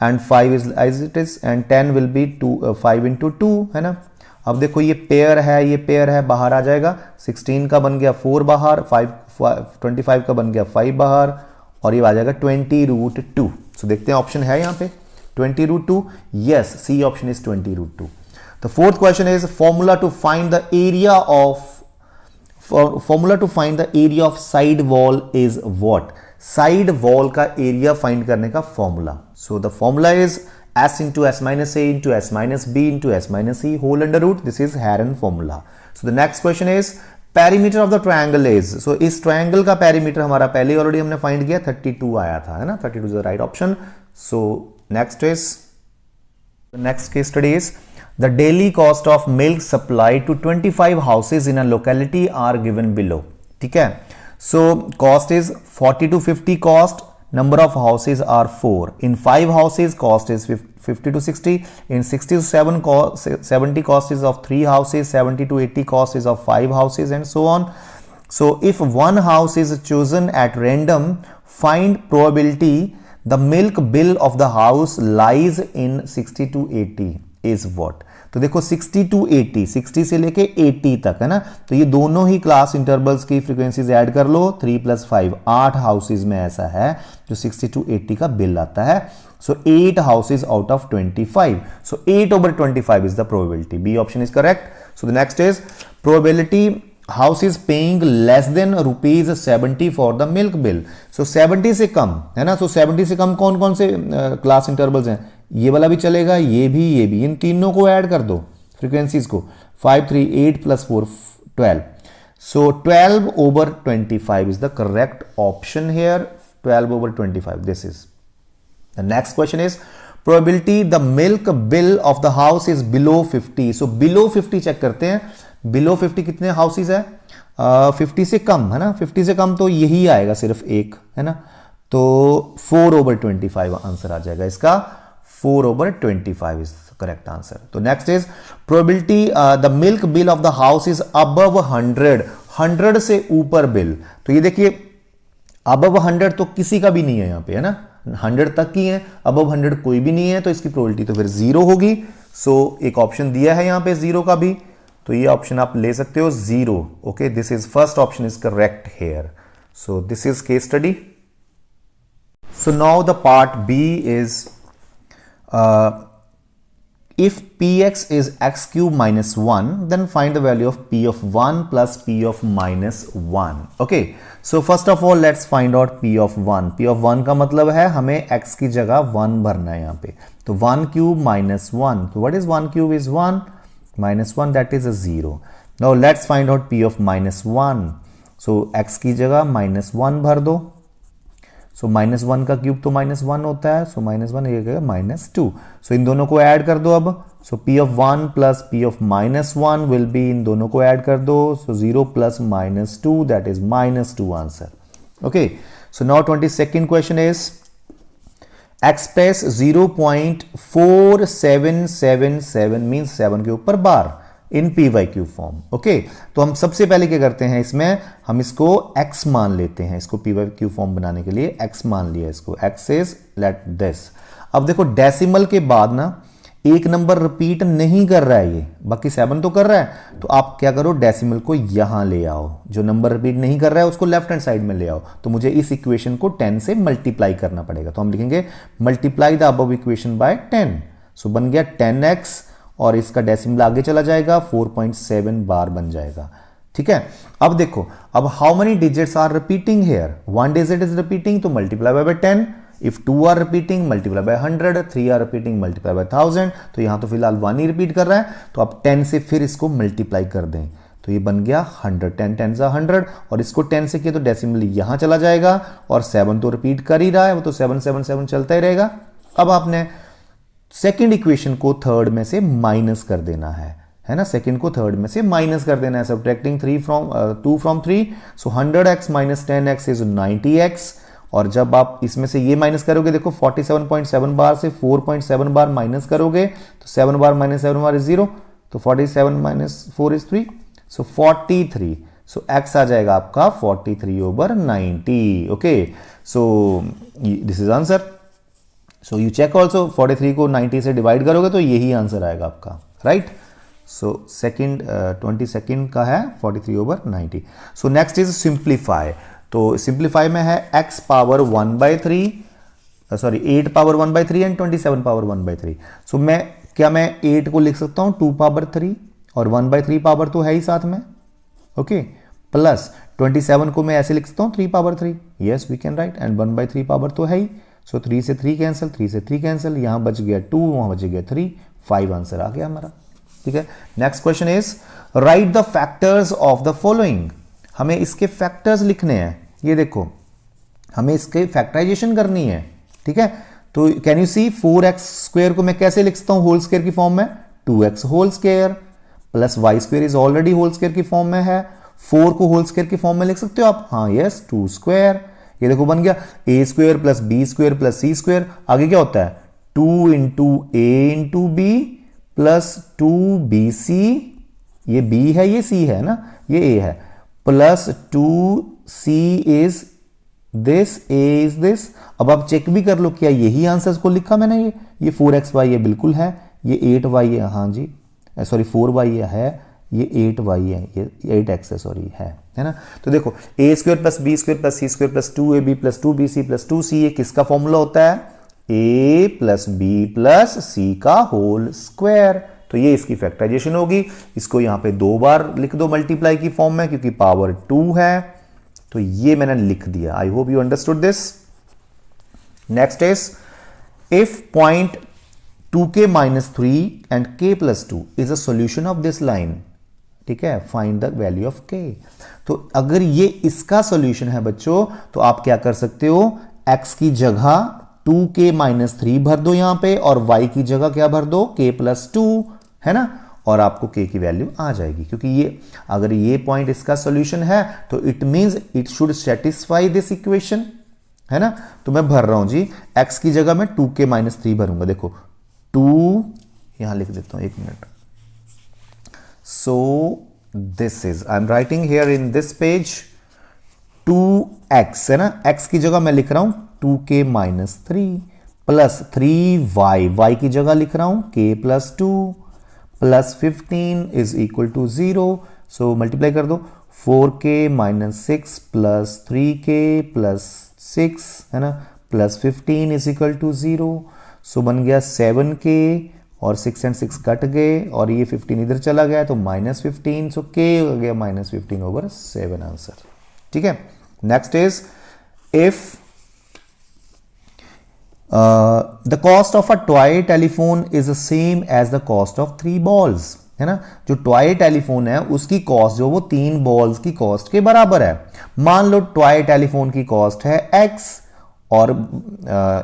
and 5 is as it is, and 10 will be 5 into 2, है ना। अब देखो ये पेयर है, ये पेयर है, बाहर आ जाएगा, 16 का बन गया 4 बाहर, 25 का बन गया 5 बाहर, और ये आ जाएगा 20√2। सो देखते हैं ऑप्शन है यहाँ पे 20√2, yes, C option is 20√2। The fourth question is formula to find the area of side wall is what. Side wall का एरिया फाइंड करने का formula, so the formula is s into s minus a into s minus b into s minus c whole under root, this is Heron formula. So the next question is perimeter of the triangle is, so इस triangle का perimeter हमारा पहले already हमने find किया, 32 आया था, है ना, 32 is the right option. So next is, the next case study is the daily cost of milk supply to 25 houses in a locality are given below. ठीक है, so cost is 40 to 50 cost, number of houses are 4. In 5 houses cost is 50 to 60. In 60 to 70 cost is of 3 houses. 70 to 80 cost is of 5 houses, and so on. So if one house is chosen at random, find probability the milk bill of the house lies in 60 to 80 is what. तो देखो 60 to 80, 60 से लेके 80 तक है ना, तो ये दोनों ही क्लास इंटरवल्स की फ्रीक्वेंसीज ऐड कर लो, 3 + 5 8 हाउसेज में ऐसा है जो 60 to 80 का बिल आता है. So 8 houses out of 25. So 8/25 is the probability. B option is correct. So the next is probability house is paying less than ₹70 for the milk bill. So 70 से कम है ना. So 70 से कम कौन कौन से क्लास इंटरवल्स हैं? ये वाला भी चलेगा, ये भी, इन तीनों को ऐड कर दो फ्रीक्वेंसीज को. 5 3 8 + 4 12. So 12/25 is the correct option here. 12/25. This is. The next question is probability the milk bill of the house is below 50. So below 50 check करते हैं. below 50 कितने हाउसेज है? 50 से कम है ना. 50 से कम तो यही आएगा, सिर्फ एक है ना. तो 4/25 आंसर आ जाएगा इसका. 4/25 इज करेक्ट आंसर. तो next is probability the milk bill of the house is above 100. 100 से ऊपर बिल. तो ये देखिए अबव 100 तो किसी का भी नहीं है यहां पे है ना. 100 तक की है, अबव 100 कोई भी नहीं है, तो इसकी प्रोबेबिलिटी तो फिर 0 होगी. सो एक ऑप्शन दिया है यहां पे 0 का भी, तो ये ऑप्शन आप ले सकते हो 0. Okay, this is first option is correct here. So this is case study. So now the part B is if px is x cube minus 1, then find the value of p of 1 plus p of minus 1. Okay, so first of all let's find out p of 1. p of 1 का मतलब है हमें x की जगह 1 भरना है यहाँ पे. तो 1 cube minus 1. तो what is 1 cube is 1 minus 1, that is a 0. Now let's find out p of minus 1. So x की जगह -1 भर दो. सो -1 का क्यूब तो -1 होता है. सो -1 ये -2. सो इन दोनों को ऐड कर दो अब. So p of 1 plus p of -1 will be, इन दोनों को ऐड कर दो. So 0 plus -2 that is -2 answer. Okay, so now 22nd question is express 0.4777 means 7 के ऊपर बार इन PYQ फॉर्म. ओके, तो हम सबसे पहले क्या करते हैं, इसमें हम इसको x मान लेते हैं. इसको PYQ फॉर्म बनाने के लिए x मान लिया इसको. x is let this. अब देखो डेसिमल के बाद ना एक नंबर रिपीट नहीं कर रहा है ये, बाकी 7 तो कर रहा है. तो आप क्या करो, डेसिमल को यहां ले आओ. जो नंबर रिपीट नहीं कर रहा है उसको लेफ्ट हैंड साइड में ले आओ. तो मुझे इस इक्वेशन को 10 से मल्टीप्लाई करना पड़ेगा. तो हम लिखेंगे multiply the above equation by 10. सो बन गया 10x और इसका डेसिमल आगे चला जाएगा, 4.7 बार बन जाएगा. ठीक है, अब देखो, अब how many digits are repeating here? 1 digit is repeating, तो multiply by 10. If 2 are repeating, multiply by 100. 3 are repeating, multiply by 1000. तो यहां तो फिलहाल 1 ही रिपीट कर रहा है, तो आप 10 से फिर इसको मल्टीप्लाई कर दें. तो ये बन गया 100. 10 10 100 और इसको 10 से किया तो डेसिमल यहां चला जाएगा. और 7 तो रिपीट कर ही रहा है, वो तो 7 7 7 चलता ही रहेगा. अब आपने सेकेंड इक्वेशन को थर्ड में से माइनस कर देना है ना. सेकेंड को थर्ड में से माइनस कर देना है. Subtracting 2 from 3. So 100x minus 10x is 90x. और जब आप इसमें से ये माइनस करोगे, देखो 47.7 बार से 4.7 बार माइनस करोगे तो 7 बार माइनस 7 बार इज 0. तो 47 minus 4 is 3. So 43. So x आ जाएगा आपका 43/90. Okay, so this is answer. So you check also, 43 को 90 से डिवाइड करोगे तो यही आंसर आएगा आपका, राइट. सो सेकेंड 22nd का है 43/90. So next is simplify. तो सिंप्लीफाई में है x power 1/3, sorry 8 power 1/3 and 27 power 1/3. सो मैं 8 को लिख सकता हूं 2 पावर 3 और 1/3 पावर तो है ही साथ में. ओके, प्लस 27 को मैं ऐसे लिख सकता हूं 3 power 3. Yes we can write. And 1/3 power तो है ही. सो 3 से 3 कैंसिल, 3 से 3 कैंसिल, यहां बच गया 2, वहां बच गया 3. 5 आंसर आ गया हमारा. ठीक है, next question is right the factors of the following. हमें इसके फैक्टर्स लिखने हैं. ये देखो, हमें इसके फैक्टराइजेशन करनी है. ठीक है, तो कैन यू सी 4x² को मैं कैसे लिख सकता हूं होल स्क्वायर की फॉर्म में? 2x whole square plus y² is already whole square की फॉर्म में है. 4 को होल स्क्वायर की फॉर्म में लिख सकते हो आप. हाँ यस, 2². ये देखो बन गया a² plus b² plus c². आगे क्या होता है? 2 into a into b plus 2bc. ये b है, ये c है ना, ये a है. Plus 2c is this, a is this. अब आप चेक भी कर लो क्या यही आंसर्स को लिखा मैंने, ये 4xy ये बिल्कुल है, ये 8y है, हाँ जी सॉरी 4y है, ये 8y है, ये 8x है सॉरी है ना। तो देखो a square plus B square plus C square plus 2ab plus 2bc plus 2c, ये किसका फॉर्मूला होता है, a plus B plus C का होल स्क्वायर। तो ये इसकी फैक्टराइजेशन होगी। इसको यहां पे 2 बार लिख दो मल्टीप्लाई की फॉर्म में, क्योंकि पावर 2 है। तो ये मैंने लिख दिया। आई hope you understood this. Next is if point 2k minus 3 and k plus 2 is a solution of this line, ठीक है, find the value of k। तो अगर ये इसका सॉल्यूशन है बच्चों, तो आप क्या कर सकते हो, x की जगह 2k minus 3 भर दो यहां पे, और y की जगह क्या भर दो, k plus 2, है ना, और आपको k की वैल्यू आ जाएगी। क्योंकि ये अगर ये पॉइंट इसका सॉल्यूशन है तो it means it should satisfy this equation, है ना। तो मैं भर रहा हूं जी, x की जगह मैं 2k minus 3 भरूंगा। देखो 2 यहां लिख देता हूं, 1 minute. So this is I am writing here in this page 2x, है ना, x की जगह मैं लिख रहा हूं 2k minus 3 plus 3y, y की जगह लिख रहा हूं k plus 2 plus 15 is equal to 0। So multiply कर दो, 4k minus 6 plus 3k plus 6, है ना, प्लस 15 इज इक्वल टू 0। सो बन गया 7k, और 6 and 6 कट गए, और ये 15 इधर चला गया तो -15। सो k हो गया -15/7 आंसर, ठीक है। Next is if the cost of a toy telephone is the same as the cost of 3 balls, है ना। जो टॉय टेलीफोन है उसकी कॉस्ट जो वो 3 बॉल्स की कॉस्ट के बराबर है। मान लो टॉय टेलीफोन की कॉस्ट है x और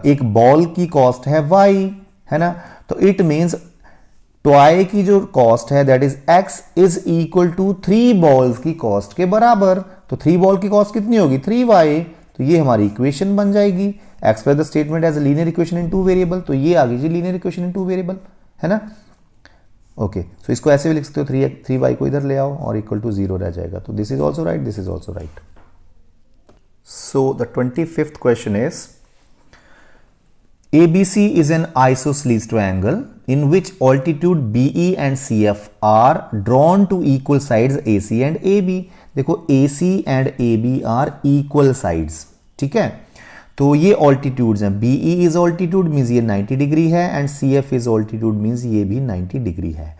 एक बॉल की कॉस्ट है y, है ना। तो इट मींस टॉय की जो कॉस्ट है that is x is equal to 3 balls की कॉस्ट के बराबर। तो 3 बॉल की कॉस्ट कितनी होगी, 3y। तो ये हमारी इक्वेशन बन जाएगी। Express the statement as a linear equation in 2 variable. तो ये आ गई जी लीनियर इक्वेशन इन 2 वेरिएबल, है ना। ओके, सो इसको ऐसे भी लिख सकते हो, 3y को इधर ले आओ और इक्वल टू 0 रह जाएगा। तो this is also right, this is also right. So the 25th question is ABC is an isosceles triangle in which altitude BE and CF are drawn to equal sides AC and AB। देखो AC and AB are equal sides, ठीक है। तो ये altitudes हैं, BE is altitude means ये 90 degree है, and CF is altitude means ये भी 90 डिग्री है।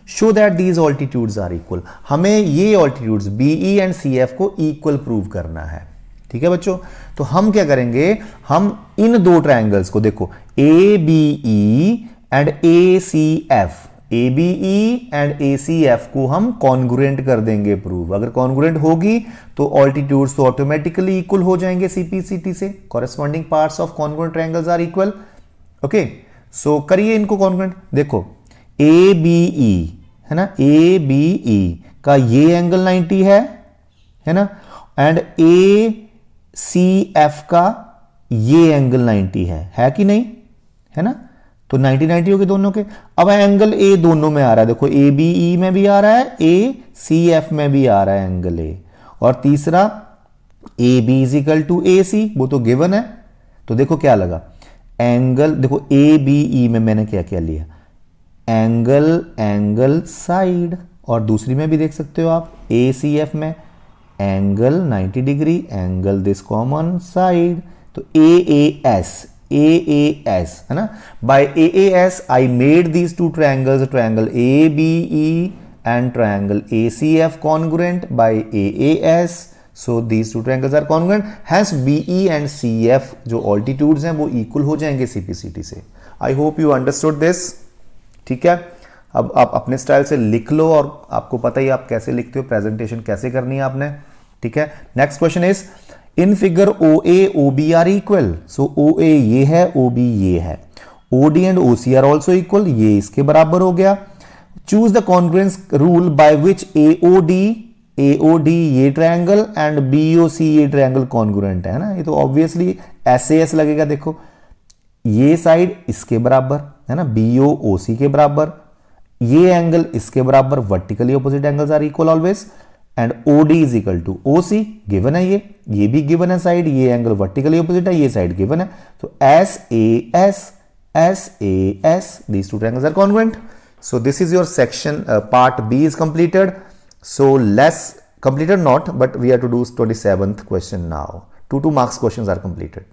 Show that these altitudes are equal। हमें ये altitudes BE and CF को equal prove करना है, ठीक है बच्चों। तो हम क्या करेंगे, हम इन 2 ट्रायंगल्स को देखो ABE and ACF, ABE and ACF को हम कॉन्ग्रुएंट कर देंगे प्रूव। अगर कॉन्ग्रुएंट होगी तो ऑल्टीट्यूड्स तो ऑटोमेटिकली इक्वल हो जाएंगे CPCT से। Corresponding parts of congruent triangles are equal. Okay, so करिए इनको कॉन्ग्रुएंट। देखो ABE, है ना, ABE का ये एंगल 90 है ना, एंड ACF का ये एंगल 90 है कि नहीं, है ना। तो 90-90 हो गए दोनों के। अब एंगल A दोनों में आ रहा है, देखो ABE में भी आ रहा है, ACF में भी आ रहा है एंगल A। और तीसरा AB is equal to AC, वो तो गिवन है। तो देखो क्या लगा, एंगल देखो ABE में मैंने क्या क्या लिया, एंगल साइड, और दूसरी में भी देख सकते हो आप ACF में angle 90 degree, angle this common side. तो AAS है ना। By AAS I made these 2 triangles, triangle ABE and triangle ACF congruent by AAS। So these 2 triangles are congruent, hence BE and CF जो altitudes हैं वो equal हो जाएंगे CPCT से। I hope you understood this, ठीक है। अब आप अपने स्टाइल से लिख लो, और आपको पता ही आप कैसे लिखते हो, प्रेजेंटेशन कैसे करनी है आपने, ठीक है। Next question is in figure OA OB are equal. So OA ये है, OB ये है, OD and OC are also equal, ये इसके बराबर हो गया। Choose the congruence rule by which AOD ये ट्रायंगल एंड BOC ये ट्रायंगल कॉन्ग्रुएंट है ना। ये तो ऑब्वियसली SAS लगेगा। देखो ये साइड इसके बराबर है ना, BOC के बराबर, ये एंगल इसके बराबर, vertically opposite angles are equal always, and OD is equal to OC, given है ये भी गिवन है साइड, ये एंगल वर्टिकली ऑपोजिट है, ये साइड गिवन है, तो SAS, these two triangles are congruent. So this is your section, part B is completed. So less completed not, but we have to do 27th question now. 2 marks questions are completed.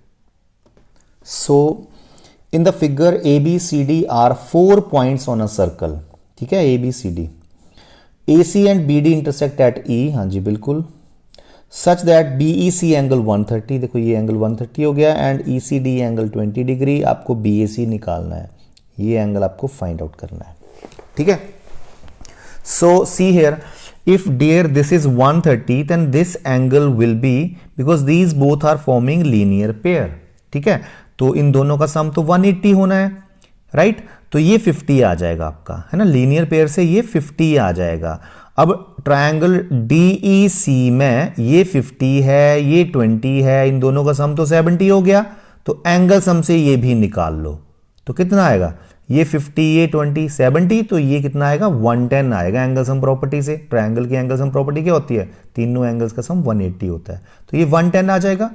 So in the figure ABCD are 4 points on a circle. ठीक है, ABCD. AC and BD intersect at E, हाँ जी बिल्कुल, such that BEC angle 130, देखो ये angle 130 हो गया, and ECD angle 20 degree, आपको BAC निकालना है, ये एंगल आपको फाइंड आउट करना है, ठीक है। So see here, if dear this is 130 then this angle will be, because these both are forming linear pair, ठीक है, तो इन दोनों का सम तो 180 होना है, राइट, तो ये 50 आ जाएगा आपका, है ना, लीनियर पेयर से ये 50 आ जाएगा। अब ट्रायंगल DEC में ये 50 है, ये 20 है, इन दोनों का सम तो 70 हो गया, तो एंगल सम से ये भी निकाल लो, तो कितना आएगा, ये 50, ये 20, 70, तो ये कितना आएगा, 110 आएगा एंगल सम प्रॉपर्टी से। ट्रायंगल की एंगल सम प्रॉपर्टी क्या होती है, तीनों एंगल्स का सम 180 होता है, तो ये 110 आ जाएगा।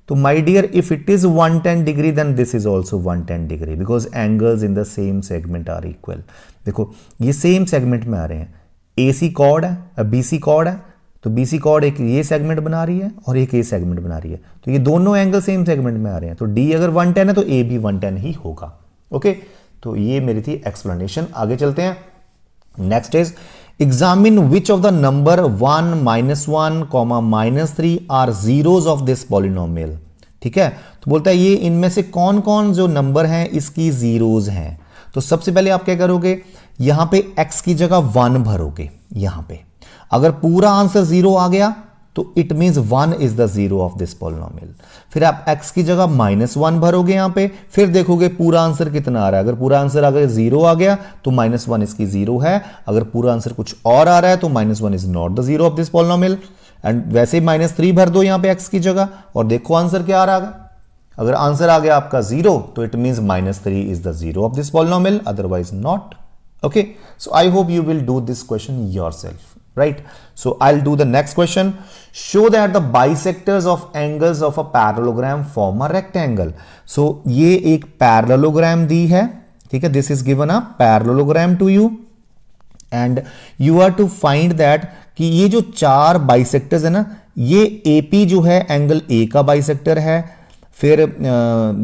तो my dear, if it is 110 degree then this is also 110 degree, because angles in the same segment are equal. देखो ये सेम सेगमेंट में आ रहे हैं, AC कॉर्ड है, BC कॉर्ड है, तो BC कॉर्ड एक ये सेगमेंट बना रही है और एक ये सेगमेंट बना रही है, तो ये दोनों एंगल सेम सेगमेंट में आ रहे हैं, तो D अगर 110 है तो A भी 110 ही होगा। ओके, तो ये मेरी थी एक्सप्लेनेशन। आगे चलते हैं, next is examine which of the number 1, -1, -3 are zeros of this polynomial, ठीक है, तो बोलता है ये इनमें से कौन कौन जो नंबर हैं इसकी जीरोज हैं। तो सबसे पहले आप क्या करोगे, यहां पे x की जगह 1 भरोगे, यहां पे अगर पूरा आंसर 0 आ गया तो it means 1 is the zero of this polynomial. फिर आप x की जगह -1 भरोगे यहां पे, फिर देखोगे पूरा आंसर कितना आ रहा है, अगर पूरा आंसर अगर 0 आ गया तो -1 इसकी 0 है, अगर पूरा आंसर कुछ और आ रहा है तो -1 is not the zero of this polynomial. And वैसे ही -3 भर दो यहां पे x की जगह और देखो आंसर क्या आ रहा है, अगर आंसर आ गया आपका 0 तो it means -3 is the zero of this polynomial, otherwise not. Okay, so I hope you will do this question yourself, right? So I'll do the next question. Show that the bisectors of angles of a parallelogram form a rectangle. So ये एक parallelogram दी है, ठीक है, this is given a parallelogram to you and you are to find that कि ये जो 4 bisectors है ना, ये AP जो है एंगल A का बाइसेक्टर है, फिर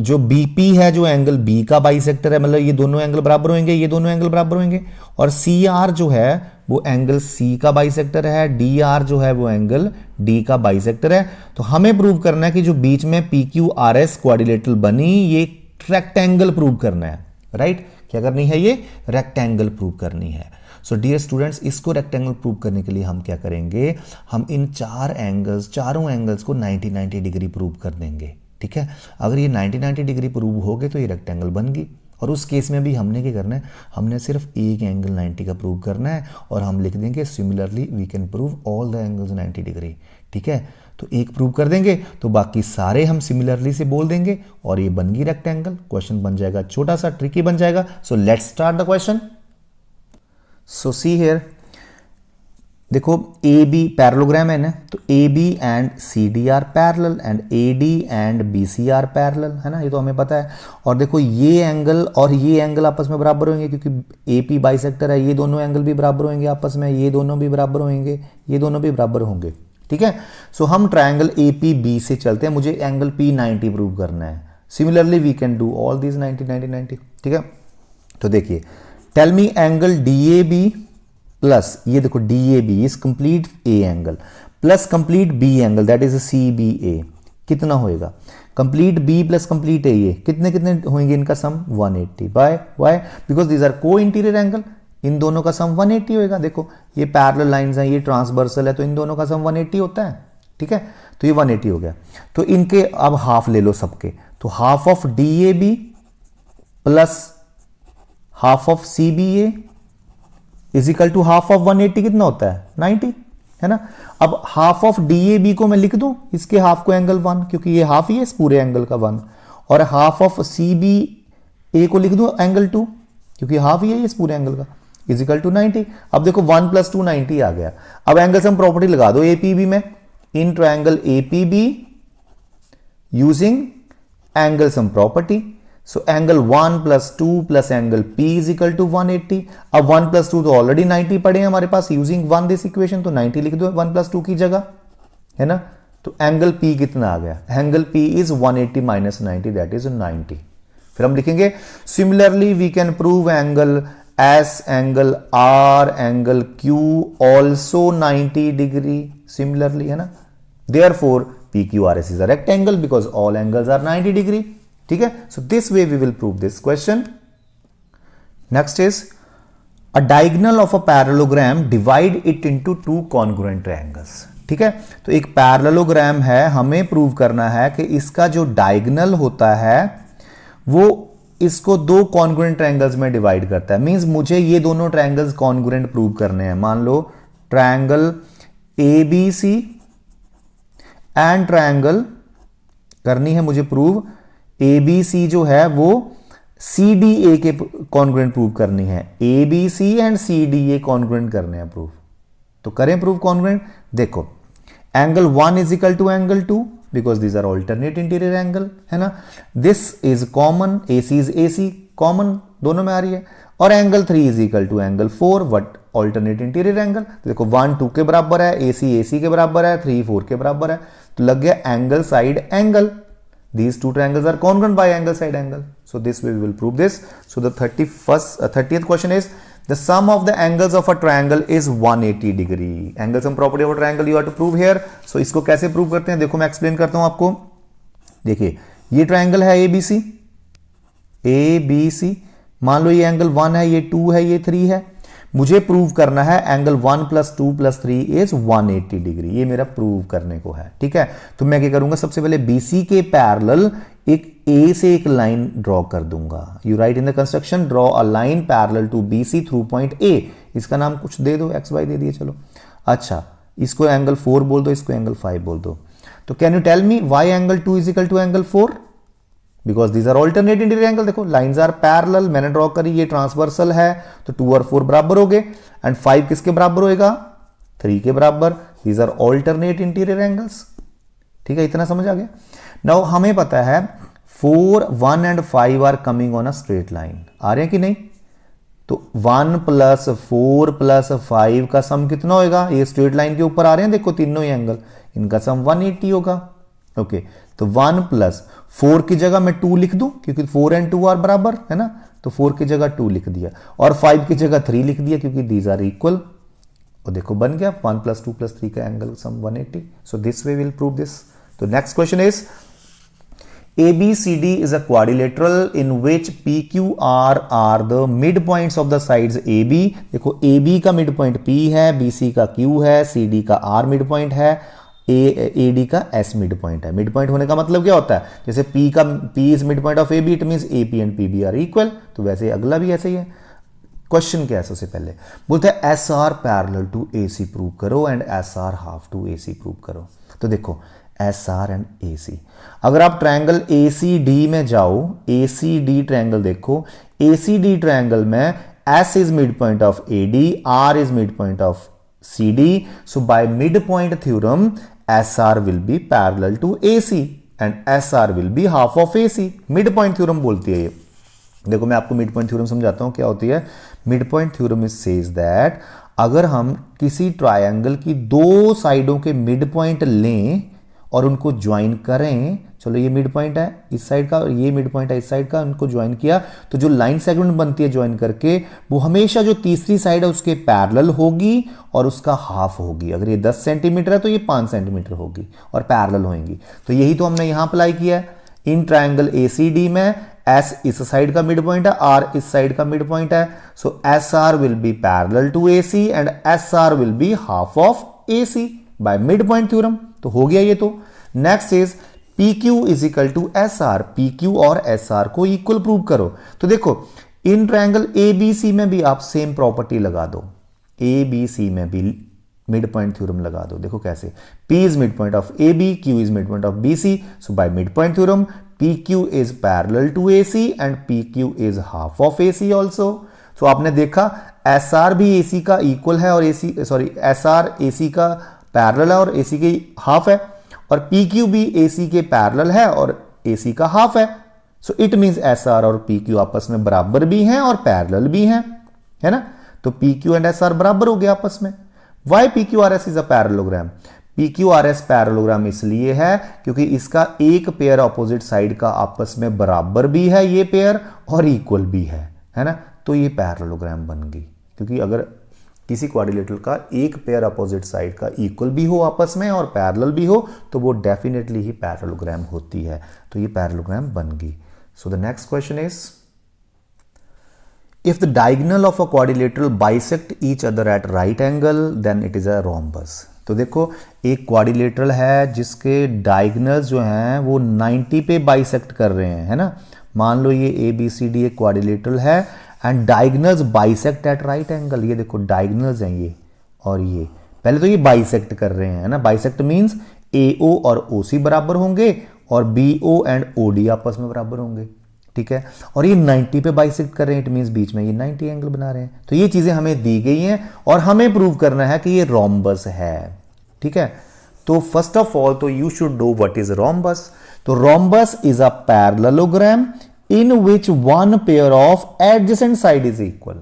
जो BP है जो एंगल B का बाइसेक्टर है, मतलब ये दोनों एंगल बराबर होंगे, ये दोनों एंगल बराबर होंगे, और CR जो है वो एंगल C का बाइसेक्टर है, DR जो है वो एंगल D का बाइसेक्टर है। तो हमें प्रूव करना है कि जो बीच में PQRS क्वाड्रिलेटरल बनी, ये रेक्टेंगल प्रूव करना है, राइट, क्या करनी है, ये रेक्टेंगल प्रूव करनी है। सो डियर स्टूडेंट्स, इसको रेक्टेंगल प्रूव करने के लिए हम क्या करेंगे, हम इन चारों एंगल्स को 90-90 डिग्री प्रूव कर देंगे, ठीक है। अगर ये 90-90 डिग्री प्रूव हो गए तो ये रेक्टेंगल बन गई, और उस केस में भी हमने क्या करना है, हमने सिर्फ एक एंगल 90 का प्रूव करना है, और हम लिख देंगे similarly we can prove all the angles 90 degree, ठीक है। तो एक प्रूव कर देंगे तो बाकी सारे हम सिमिलरली से बोल देंगे और ये बन गई रेक्टेंगल। क्वेश्चन बन जाएगा छोटा सा, ट्रिकी बन जाएगा। So let's start the question. So see here, देखो AB पैरेललोग्राम है ना, तो AB and CD are parallel and AD and BC are parallel, है ना, ये तो हमें पता है। और देखो ये एंगल और ये एंगल आपस में बराबर होंगे, क्योंकि AP बाइसेक्टर है, ये दोनों एंगल भी बराबर होंगे आपस में, ये दोनों भी बराबर होंगे, ये दोनों भी बराबर होंगे, ठीक है। सो हम ट्रायंगल APB से चलते हैं, मुझे एंगल P90 प्रूव करना है। Similarly we can do all these 90-90-90, ठीक है। तो देखिए, tell me angle DAB plus, ये देखो DAB is complete A angle plus complete B angle that is CBA, कितना होएगा, complete B plus complete A, ये कितने कितने होंगे इनका sum 180 by Y, because these are co interior angle, इन दोनों का सम 180 होएगा। देखो ये पैरेलल लाइंस हैं, ये ट्रांसवर्सल है, तो इन दोनों का सम 180 होता है, ठीक है। तो ये 180 हो गया, तो इनके अब हाफ ले लो सबके, तो half of DAB plus half of CBA is equal to half of 180, कितना होता है 90, है ना। अब हाफ ऑफ DAB को मैं लिख दूं, इसके हाफ को एंगल 1, क्योंकि ये हाफ ही है इस पूरे एंगल का 1, और हाफ ऑफ CBA को लिख दूं एंगल 2, क्योंकि हाफ ही है इस पूरे एंगल का, इज इक्वल टू 90। अब देखो 1 + 2 90 आ गया। अब एंगल सम प्रॉपर्टी लगा दो एपीबी में, in triangle APB using angle sum property. So angle 1 + 2 + angle P is equal to 180। अब 1 + 2 तो ऑलरेडी 90 पड़े हैं हमारे पास, यूजिंग 1 दिस इक्वेशन, तो 90 लिख दो 1 + 2 की जगह, है ना। तो एंगल P कितना आ गया, angle P is 180 - 90, that is 90। फिर हम लिखेंगे similarly we can prove angle S, angle R, angle Q also 90 degree similarly, है ना। Therefore PQRS is a rectangle because all angles are 90 degree. ठीक है, so this way we will prove this question. Next is a diagonal of a parallelogram, divide it into two congruent triangles. ठीक है, तो एक parallelogram है, हमें prove करना है कि इसका जो डायगोनल होता है वो इसको दो कॉन्ग्रुएंट ट्रायंगल्स में डिवाइड करता है। मींस मुझे ये दोनों ट्रायंगल्स कॉन्ग्रुएंट प्रूव करने हैं। मान लो ट्रायंगल ABC एंड ट्रायंगल करनी है मुझे प्रूव ABC जो है वो CDA के कॉन्ग्रुएंट प्रूव करनी है। ABC एंड CDA कॉन्ग्रुएंट करने हैं प्रूव, तो करें प्रूव कॉन्ग्रुएंट। देखो angle 1 is equal to angle 2 because these are alternate interior angle, है ना। This is common, AC is AC common, दोनों में आ रही है। और angle 3 is equal to angle 4 what alternate interior angle. तो देखो 1 2 के बराबर है, AC के बराबर है, 3 4 के बराबर है, तो लग गया angle side angle. These two triangles are congruent by angle side angle. So this way we will prove this. So the 30th question is the sum of the angles of a triangle is 180 degree. Angle sum property of a triangle you have to prove here. So इसको कैसे prove करते हैं देखो मैं explain करता हूं आपको। देखिए ये ट्रायंगल है ABC, मान लो ये एंगल 1 है, ये 2 है, ये 3 है। मुझे प्रूव करना है एंगल 1 + 2 + 3 इज 180 डिग्री, ये मेरा प्रूव करने को है। ठीक है, तो मैं क्या करूंगा, सबसे पहले BC के पैरेलल एक A से एक लाइन ड्रॉ कर दूंगा। You write in the construction draw a line parallel to BC through point A। इसका नाम कुछ दे दो, XY दे दिए, चलो। अच्छा, इसको एंगल 4 बोल दो, इसको एंगल 5 बोल दो। तो can you tell me why angle 2 is equal to angle 4? Because these are alternate interior angle. देखो लाइंस आर पैरेलल, मैंने ड्रॉ करी, ये ट्रांसवर्सल है, तो 2 और 4 बराबर हो गए। एंड 5 किसके बराबर होएगा, 3 के बराबर। These are alternate interior angles. ठीक है, इतना समझ आ गया। नाउ हमें पता है 4 1 and 5 are coming on a straight line, आ रहे हैं कि नहीं। तो 1 + 4 + 5 का सम कितना होगा, ये स्ट्रेट लाइन के ऊपर आ रहे हैं, देखो तीनों ही एंगल, इनका सम 180 होगा। ओके, तो 1 + 4 की जगह मैं 2 लिख दूं क्योंकि 4 एंड 2 आर बराबर, है ना। तो 4 की जगह 2 लिख दिया और 5 की जगह 3 लिख दिया क्योंकि दीज आर इक्वल। और देखो बन गया 1 + 2 + 3 का angle sum 180। So this way will prove this. तो next question is ABCD is a quadrilateral in which PQR are the midpoints of the sides AB। देखो AB का मिडपॉइंट P है, BC का Q है, CD का R midpoint है, AD का S midpoint है। मिडपॉइंट होने का मतलब क्या होता है, जैसे P is midpoint of AB, it means AP and PB are equal. तो वैसे अगला भी ऐसे ही है। क्वेश्चन क्या है, सबसे पहले बोलते हैं SR parallel to AC prove करो and SR half to AC prove करो। तो देखो SR एंड AC, अगर आप ट्रायंगल ACD में जाओ, ACD ट्रायंगल देखो, ACD ट्रायंगल में S is midpoint of AD, R is midpoint of CD, so by midpoint theorem SR will be parallel to AC and SR will be half of AC। midpoint theorem बोलती है ये। देखो मैं आपको midpoint theorem समझाता हूं क्या होती है। midpoint theorem is says that अगर हम किसी ट्रायंगल की दो साइडों के midpoint लें और उनको ज्वाइन करें, चलो ये मिड पॉइंट है इस साइड का और ये मिड पॉइंट है इस साइड का, उनको ज्वाइन किया तो जो लाइन सेगमेंट बनती है ज्वाइन करके, वो हमेशा जो तीसरी साइड है उसके पैरेलल होगी और उसका हाफ होगी। अगर ये 10 सेंटीमीटर है तो ये 5 सेंटीमीटर होगी और पैरेलल होंगी। तो यही तो हमने यहां अप्लाई किया है। इन ट्रायंगल ACD में S इस साइड का मिड पॉइंट है, R इस साइड का मिड पॉइंट है। So SR will be parallel to AC and SR will be half of AC by mid point theorem. तो हो गया ये। तो next is PQ is equal to SR। PQ और SR को इक्वल प्रूव करो। तो देखो इन ट्रायंगल ABC में भी आप सेम प्रॉपर्टी लगा दो, ABC में भी मिड पॉइंट थ्योरम लगा दो। देखो कैसे, P is mid point of AB, Q is mid point of BC, so by mid point theorem PQ is parallel to AC and PQ is half of AC also. So आपने देखा S R भी ए सी का equal है और S R A सी का parallel है और ए सी के हाफ है, और पी क्यू भी ए सी के पैरेलल है और ए सी का हाफ है। So it means S R और पी क्यू आपस में बराबर भी हैं और पैरेलल भी हैं, है ना। तो P Q and S R बराबर हो गया आपस में। Why P Q R S is a parallelogram? P Q R S parallelogram इसलिए है क्योंकि इसका एक पेयर अपोजिट साइड का आपस में बराबर भी है ये पेयर और इक्वल भी है ना। तो ये पैरेललोग्राम बन गई, क्योंकि अगर किसी क्वाड्रिलेटरल का एक पेयर अपोजिट साइड का इक्वल भी हो आपस में और पैरेलल भी हो तो वो डेफिनेटली ही पैरेललोग्राम होती है। तो ये पैरेललोग्राम बन गई। सो the next question is, if the diagonal of a quadrilateral bisect each other at right angle then it is a rhombus। तो देखो एक क्वाड्रिलेटरल है जिसके डायगोनल्स जो हैं वो 90 पे बाइसेक्ट कर रहे हैं, है ना। मान लो ये ए बी सी डी एक क्वाड्रिलेटरल है and diagonals bisect at right angle. ये देखो डायगोनल्स हैं ये और ये, पहले तो ये बाइसेक्ट कर रहे हैं, है ना। बाइसेक्ट मींस ए ओ और ओ सी बराबर होंगे और B O and O D आपस में बराबर होंगे, ठीक है। और ये 90 पे बाइसेक्ट कर रहे हैं, इट मींस बीच में ये 90 एंगल बना रहे हैं। तो ये चीजें हमें दी गई हैं और हमें प्रूव करना है कि ये रोम्बस है, ठीक है। तो फर्स्ट ऑफ ऑल तो you should know what is rhombus. तो rhombus is a parallelogram in which one pair of adjacent side is equal,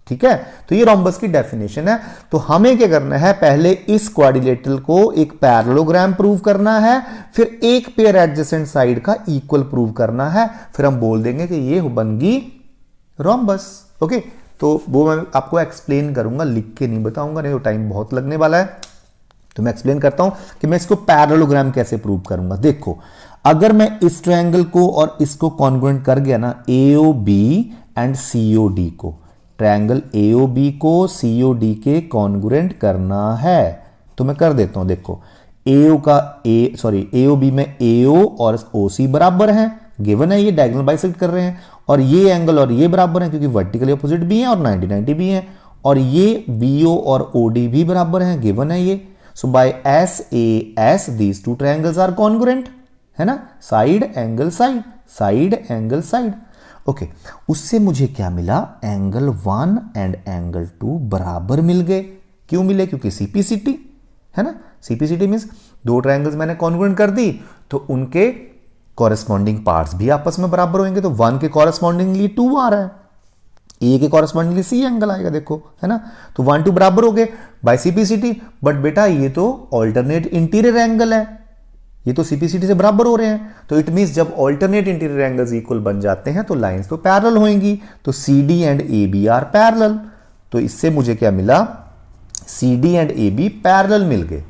ठीक है। तो ये रोम्बस की डेफिनेशन है। तो हमें क्या करना है, पहले इस क्वाड्रिलेटरल को एक पैरेललोग्राम प्रूव करना है, फिर एक पेयर एडजेसेंट साइड का इक्वल प्रूव करना है, फिर हम बोल देंगे कि ये बन गई रोम्बस। ओके, तो वो मैं आपको एक्सप्लेन करूंगा, लिख के नहीं बताऊंगा, नहीं तो टाइम बहुत लगने वाला है। तो मैं एक्सप्लेन करता हूं कि मैं इसको पैरेललोग्राम कैसे प्रूव करूंगा। देखो अगर मैं इस ट्रायंगल को और इसको कॉन्ग्रुएंट कर गया ना, AOB एंड COD को, ट्रायंगल AOB को COD के कॉन्ग्रुएंट करना है तो मैं कर देता हूं। देखो AOB में AO और OC बराबर हैं, गिवन है, ये डायगोनल बाइसेक्ट कर रहे हैं, और ये एंगल और ये बराबर हैं क्योंकि वर्टिकली अपोजिट भी हैं और 90-90 भी हैं, और ये BO और OD भी बराबर हैं, गिवन है ये। So by SAS these two triangles are congruent, है ना। Side angle side, side angle side. Okay, उससे मुझे क्या मिला, एंगल 1 एंड एंगल 2 बराबर मिल गए। क्यों मिले? क्योंकि सीपीसीटी, है ना। सीपीसीटी मींस दो ट्रायंगल्स मैंने कॉन्ग्रुएंट कर दी तो उनके कॉरेस्पॉन्डिंग पार्ट्स भी आपस में बराबर होंगे। तो 1 के कॉरेस्पॉन्डिंगली 2 आ रहा है, ए के कॉरेस्पॉन्डिंगली सी एंगल आएगा, देखो, है ना। तो 1 2 बराबर हो गए बाय सीपीसीटी। बट बेटा ये तो ऑल्टरनेट इंटीरियर एंगल है, ये तो सीपीसीटी से बराबर हो रहे हैं। तो इट मींस जब ऑल्टरनेट इंटीरियर एंगल्स इक्वल बन जाते हैं तो लाइंस तो पैरेलल होंगी। तो CD and AB are parallel. तो इससे मुझे क्या मिला, CD एंड AB पैरेलल मिल गए,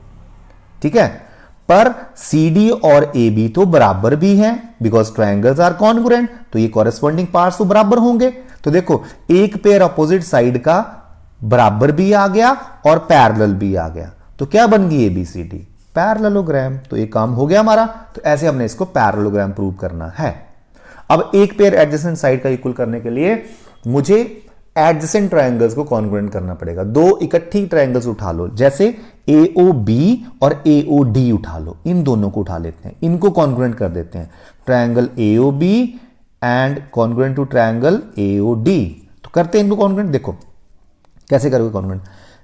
ठीक है। पर CD और AB तो बराबर भी हैं बिकॉज ट्रायंगल्स आर कॉन्ग्रुएंट, तो ये कॉरेस्पॉन्डिंग पार्ट्स तो बराबर होंगे। तो देखो एक पेयर अपोजिट साइड का बराबर भी आ गया और पैरेलल भी आ गया, तो क्या बन गई ABCD, पैरेललोग्राम। तो ये काम हो गया हमारा। तो ऐसे हमने इसको पैरेललोग्राम प्रूव करना है। अब एक पेयर एडजेसेंट साइड का इक्वल करने के लिए मुझे एडजेसेंट ट्रायंगल्स को कॉन्ग्रुएंट करना पड़ेगा। दो इकट्ठी ट्रायंगल्स उठा लो, जैसे AOB और AOD उठा लो, इन दोनों को उठा लेते हैं, इनको कॉन्ग्रुएंट कर देते हैं। Triangle AOB and congruent to triangle AOD। तो करते हैं इनको कॉन्ग्रुएंट। देखो कैसे करोगे कॉन्ग्रुएंट,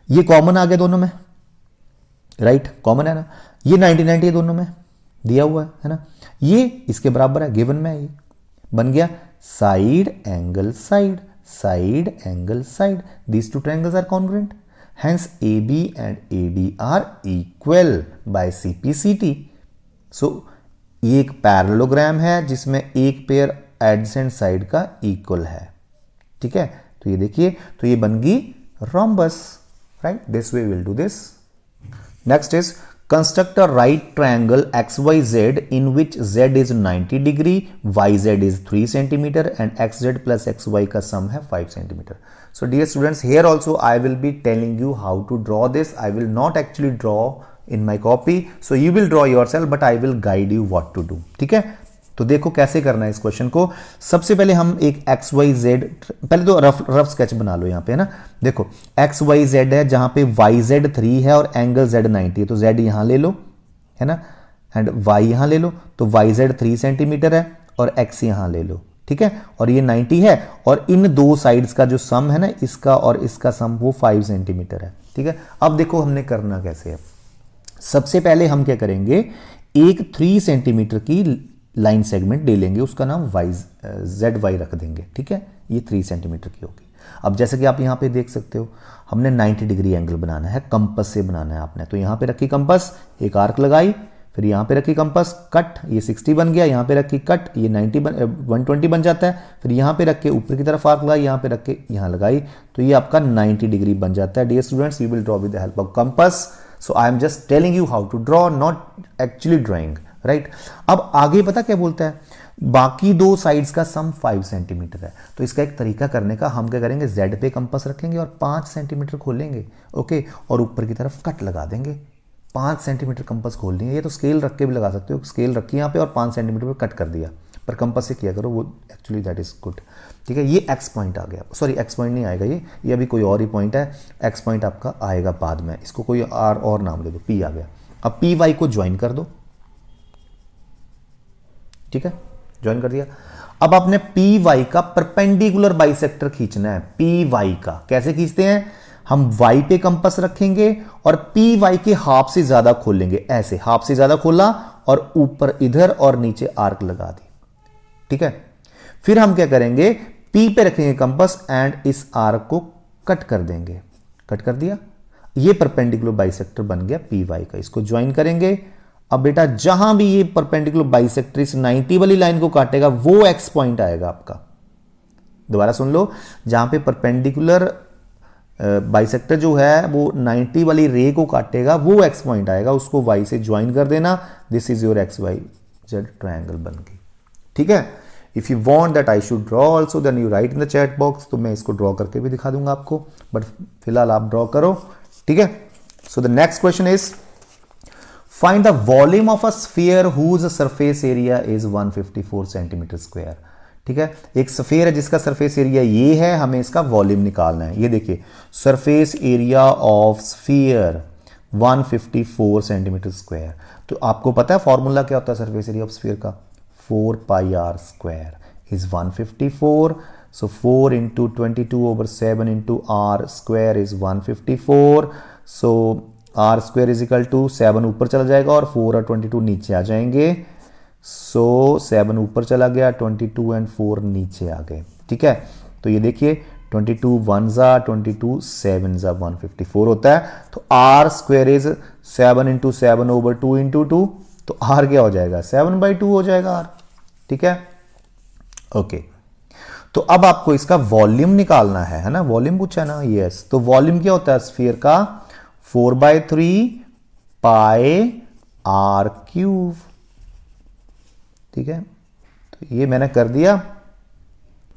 ये कॉमन आ गया दोनों में, राइट, कॉमन है ना। ये 90-90 दोनों में दिया हुआ है ना, ये इसके बराबर है, गिवन में, ये बन गया side angle side, side angle side. These two triangles are congruent, hence AB and AD are equal by CPCT। So ये एक पैरेललोग्राम है जिसमें एक पेयर एडजेसेंट साइड का इक्वल है, ठीक है। तो ये देखिए, तो ये बन गई rhombus, right. This way will do this. Next is construct a right triangle XYZ in which Z is 90 degree, YZ is 3 centimeter and XZ plus XY का sum है 5 centimeter. So dear students, here also I will be telling you how to draw this. I will not actually draw in my copy, so you will draw yourself, but I will guide you what to do. ठीक है, तो देखो कैसे करना है इस question को। सबसे पहले हम एक XYZ, पहले तो रफ स्केच बना लो यहाँ पे, है ना। देखो XYZ है जहां पे YZ 3 है और एंगल Z 90 है, तो Z यहां ले लो, है ना, एंड Y यहां ले लो। तो YZ 3 सेंटीमीटर है और X यहां ले लो, ठीक है, और ये 90 है, और इन दो साइड्स का जो सम है ना, इसका और इसका सम वो 5 सेंटीमीटर है। ठीक है, अब देखो हमने करना कैसे है। सबसे पहले हम क्या करेंगे, एक 3 सेंटीमीटर की लाइन सेगमेंट ले लेंगे, उसका नाम ZY रख देंगे। ठीक है, ये 3 सेंटीमीटर की होगी। अब जैसे कि आप यहाँ पे देख सकते हो, हमने 90 डिग्री एंगल बनाना है, कंपास से बनाना है आपने, तो यहाँ पे रखी कंपास, एक आर्क लगाई, फिर यहाँ पे रखी कंपास, कट, ये 60 बन गया, यहाँ पे रखी कट, ये 120 बन जाता है, फिर यहाँ पे रख के ऊपर की तरफ आर्क लगाई, यहाँ पे रख के यहाँ लगाई, तो ये आपका 90 डिग्री बन जाता है। Dear students, you will draw with the help of compass. So I am just telling you how to draw, not actually drawing, right. अब आगे पता क्या बोलता है, बाकी दो साइड्स का सम 5 सेंटीमीटर है। तो इसका एक तरीका करने का, हम क्या करेंगे, Z पे कंपास रखेंगे और 5 सेंटीमीटर खोलेंगे, ओके, और ऊपर की तरफ कट लगा देंगे। 5 सेंटीमीटर कंपास खोल देंगे, ये तो स्केल रख के भी लगा सकते हो, स्केल रखी यहाँ पे और 5 सेंटीमीटर पर कट कर दिया, पर कंपास से किया करो, वो एक्चुअली दैट इज गुड। ठीक है, ये एक्स पॉइंट आ गया, सॉरी एक्स पॉइंट नहीं आएगा, ये अभी कोई और ही पॉइंट है, एक्स पॉइंट आपका आएगा बाद में, इसको कोई और नाम दे दो, P आ गया। अब PY को ज्वाइन कर दो, ठीक है, ज्वाइन कर दिया। अब आपने PY का परपेंडिकुलर बाइसेक्टर खींचना है। PY का कैसे खींचते हैं, हम Y पे कंपास रखेंगे और PY के हाफ से ज्यादा खोलेंगे, ऐसे हाफ से ज्यादा खोला और ऊपर इधर और नीचे आर्क लगा दी। ठीक है, फिर हम क्या करेंगे, P पे रखेंगे कंपास एंड इस आर्क को कट कर देंगे, कट कर दिया, ये परपेंडिकुलर बाइसेक्टर बन गया PY का। इसको ज्वाइन करेंगे। अब बेटा जहां भी ये परपेंडिकुलर बाइसेक्टर इस 90 वाली लाइन को काटेगा, वो एक्स पॉइंट आएगा आपका। दोबारा सुन लो, जहां पे परपेंडिकुलर बाइसेक्टर जो है वो 90 वाली रे को काटेगा, वो एक्स पॉइंट आएगा, उसको Y से ज्वाइन कर देना। This is your XYZ triangle बन गई। ठीक है, if you want that I should draw also, then you write in the chat box, तो मैं इसको ड्रॉ करके भी दिखा दूंगा आपको, बट फिलहाल आप ड्रॉ करो। ठीक है, so the next question is, find the volume of a sphere whose surface area is 154 centimetre square. ठीक है, एक स्फीयर है जिसका सरफेस एरिया ये है, हमें इसका वॉल्यूम निकालना है। ये देखिए, surface area of sphere 154 centimetre square. तो आपको पता है फॉर्मूला क्या होता है सरफेस एरिया ऑफ स्फीयर का, 4πr स्क्वायर इज 154। सो 4 into 22/7 into r square is 154। सो R square is equal to 7 ऊपर चला जाएगा और 4 और 22 नीचे आ जाएंगे। सो 7 ऊपर चला गया, 22 एंड 4 नीचे आ गए। ठीक है, तो ये देखिए 22 1 जा 22 7 जा 154 होता है। तो R square is 7 into 7 over 2 into 2, तो R क्या हो जाएगा, 7/2 हो जाएगा R। ठीक है, ओके। तो अब आपको इसका वॉल्यूम निकालना है ना, वॉल्यूम पूछा ना, यस। तो वॉल्यूम क्या होता है स्फीयर का, 4/3 पाई R क्यूब। ठीक है, तो ये मैंने कर दिया।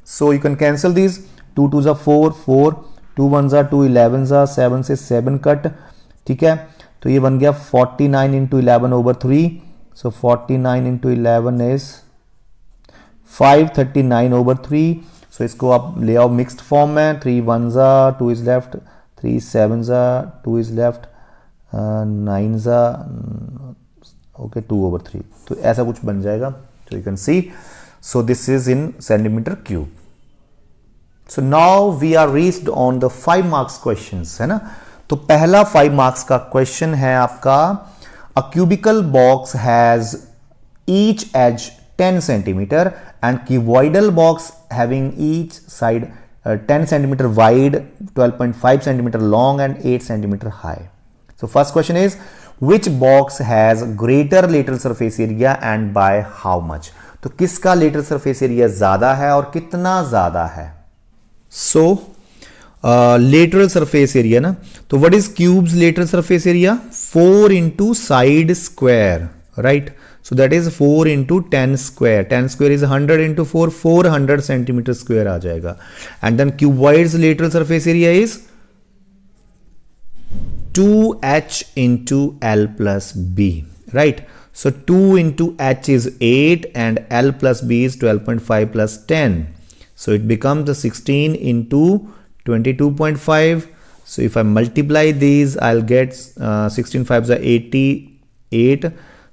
So you can cancel this, 2 2 जा 4 4, 2 1 जा 2, 11 जा 7 से 7 कट। ठीक है, तो ये बन गया 49 इंटू 11/3। So 49 into 11 is 539/3। सो इसको आप ले आओ मिक्स्ड फॉर्म में, 3 1 जा 2 इज लेफ्ट, 3 7 जा 2 इज लेफ्ट, 9 जा ओके 2/3। तो ऐसा कुछ बन जाएगा। So you can see, so this is in centimeter cube. So now we are reached on the 5 marks questions, है ना। तो पहला 5 marks का question है आपका, a cubical box has each edge 10 centimeter and cuboidal box having each side 10 centimeter wide, 12.5 centimeter long and 8 centimeter high. So first question is, which box has greater lateral surface area and by how much? तो किसका lateral surface area ज्यादा है और कितना ज्यादा है? So lateral surface area ना, तो what is cube's lateral surface area? 4 into side square, right? So that is 4 into 10 square. 10 square is 100 into 4, 400 centimeter square आ जाएगा. And then cuboid's lateral surface area is 2h into L plus B, right? So 2 into h is 8 and L plus B is 12.5 plus 10. So it becomes the 16 into 22.5. So if I multiply these, I'll get 16 5s are 88.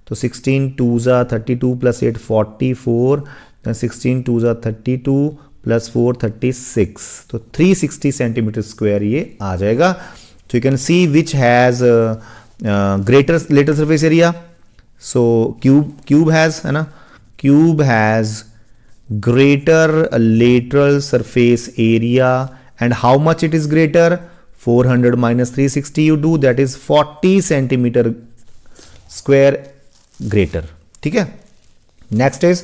So 16 2s are 32 plus 8 44. 16 2 ज़ा 32 plus 4 36, तो 360 centimetre square ये आ जाएगा. तो you can see which has greater lateral surface area. So cube has, है ना, cube has greater lateral surface area, and how much it is greater? 400 minus 360 you do, that is 40 centimeter square greater. ठीक है. Next is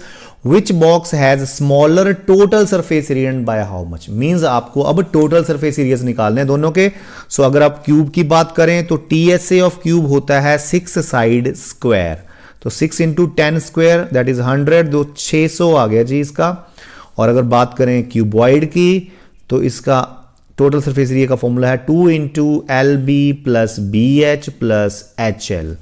which box has smaller total surface area and by how much? Means आपको अब total surface areas निकालने हैं दोनों के. So अगर आप क्यूब की बात करें तो TSA of क्यूब होता है 6 side square. तो 6 इंटू 10 स्क्वायर दैट इज 100, दो 600 आ गया जी इसका. और अगर बात करें क्यूबॉइड की तो इसका टोटल सरफेस एरिया का फॉर्मूला है 2 into L B plus B H plus H L.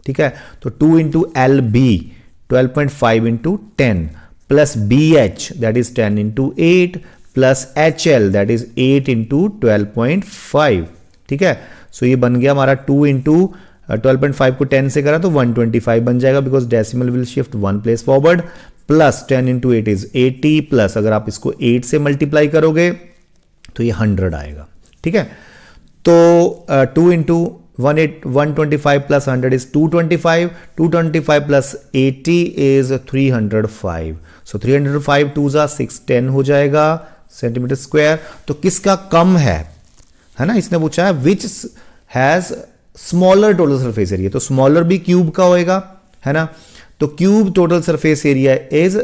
ठीक है. तो 2 into L B 12.5 into 10 plus B H that is 10 into 8 plus H L that is 8 into 12.5. ठीक है. सो ये बन गया हमारा 2 इंटू 12.5 को 10 से करा तो 125 बन जाएगा, because decimal will shift 1 place forward, plus 10 into 8 is 80, plus अगर आप इसको 8 से मल्टीप्लाई करोगे तो ये 100 आएगा. ठीक है. तो 2 into 125 plus 100 is 225, 225 plus 80 is 305. सो 305 2 ज़ा 610 हो जाएगा सेंटीमीटर स्क्वायर. तो किसका कम है ना, इसने पूछा है which has smaller total surface area. तो स्मॉलर भी क्यूब का होएगा, है ना. तो cube total surface area is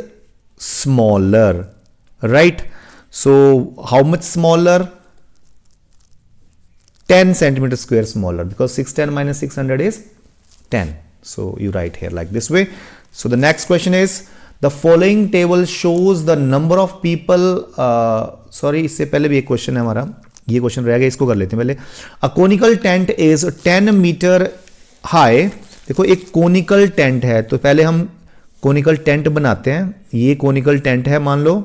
smaller, right. So how much smaller? 10 centimetre square smaller, because 610 minus 600 is 10. So you write here like this way. So the next question is the following table shows the number of people. Sorry, इससे पहले भी एक question है हमारा, ये question रह गया, इसको कर लेते हैं पहले. A conical tent is 10 metre high. देखो एक कोनिकल टेंट है, तो पहले हम कोनिकल टेंट बनाते हैं. ये कोनिकल टेंट है मान लो,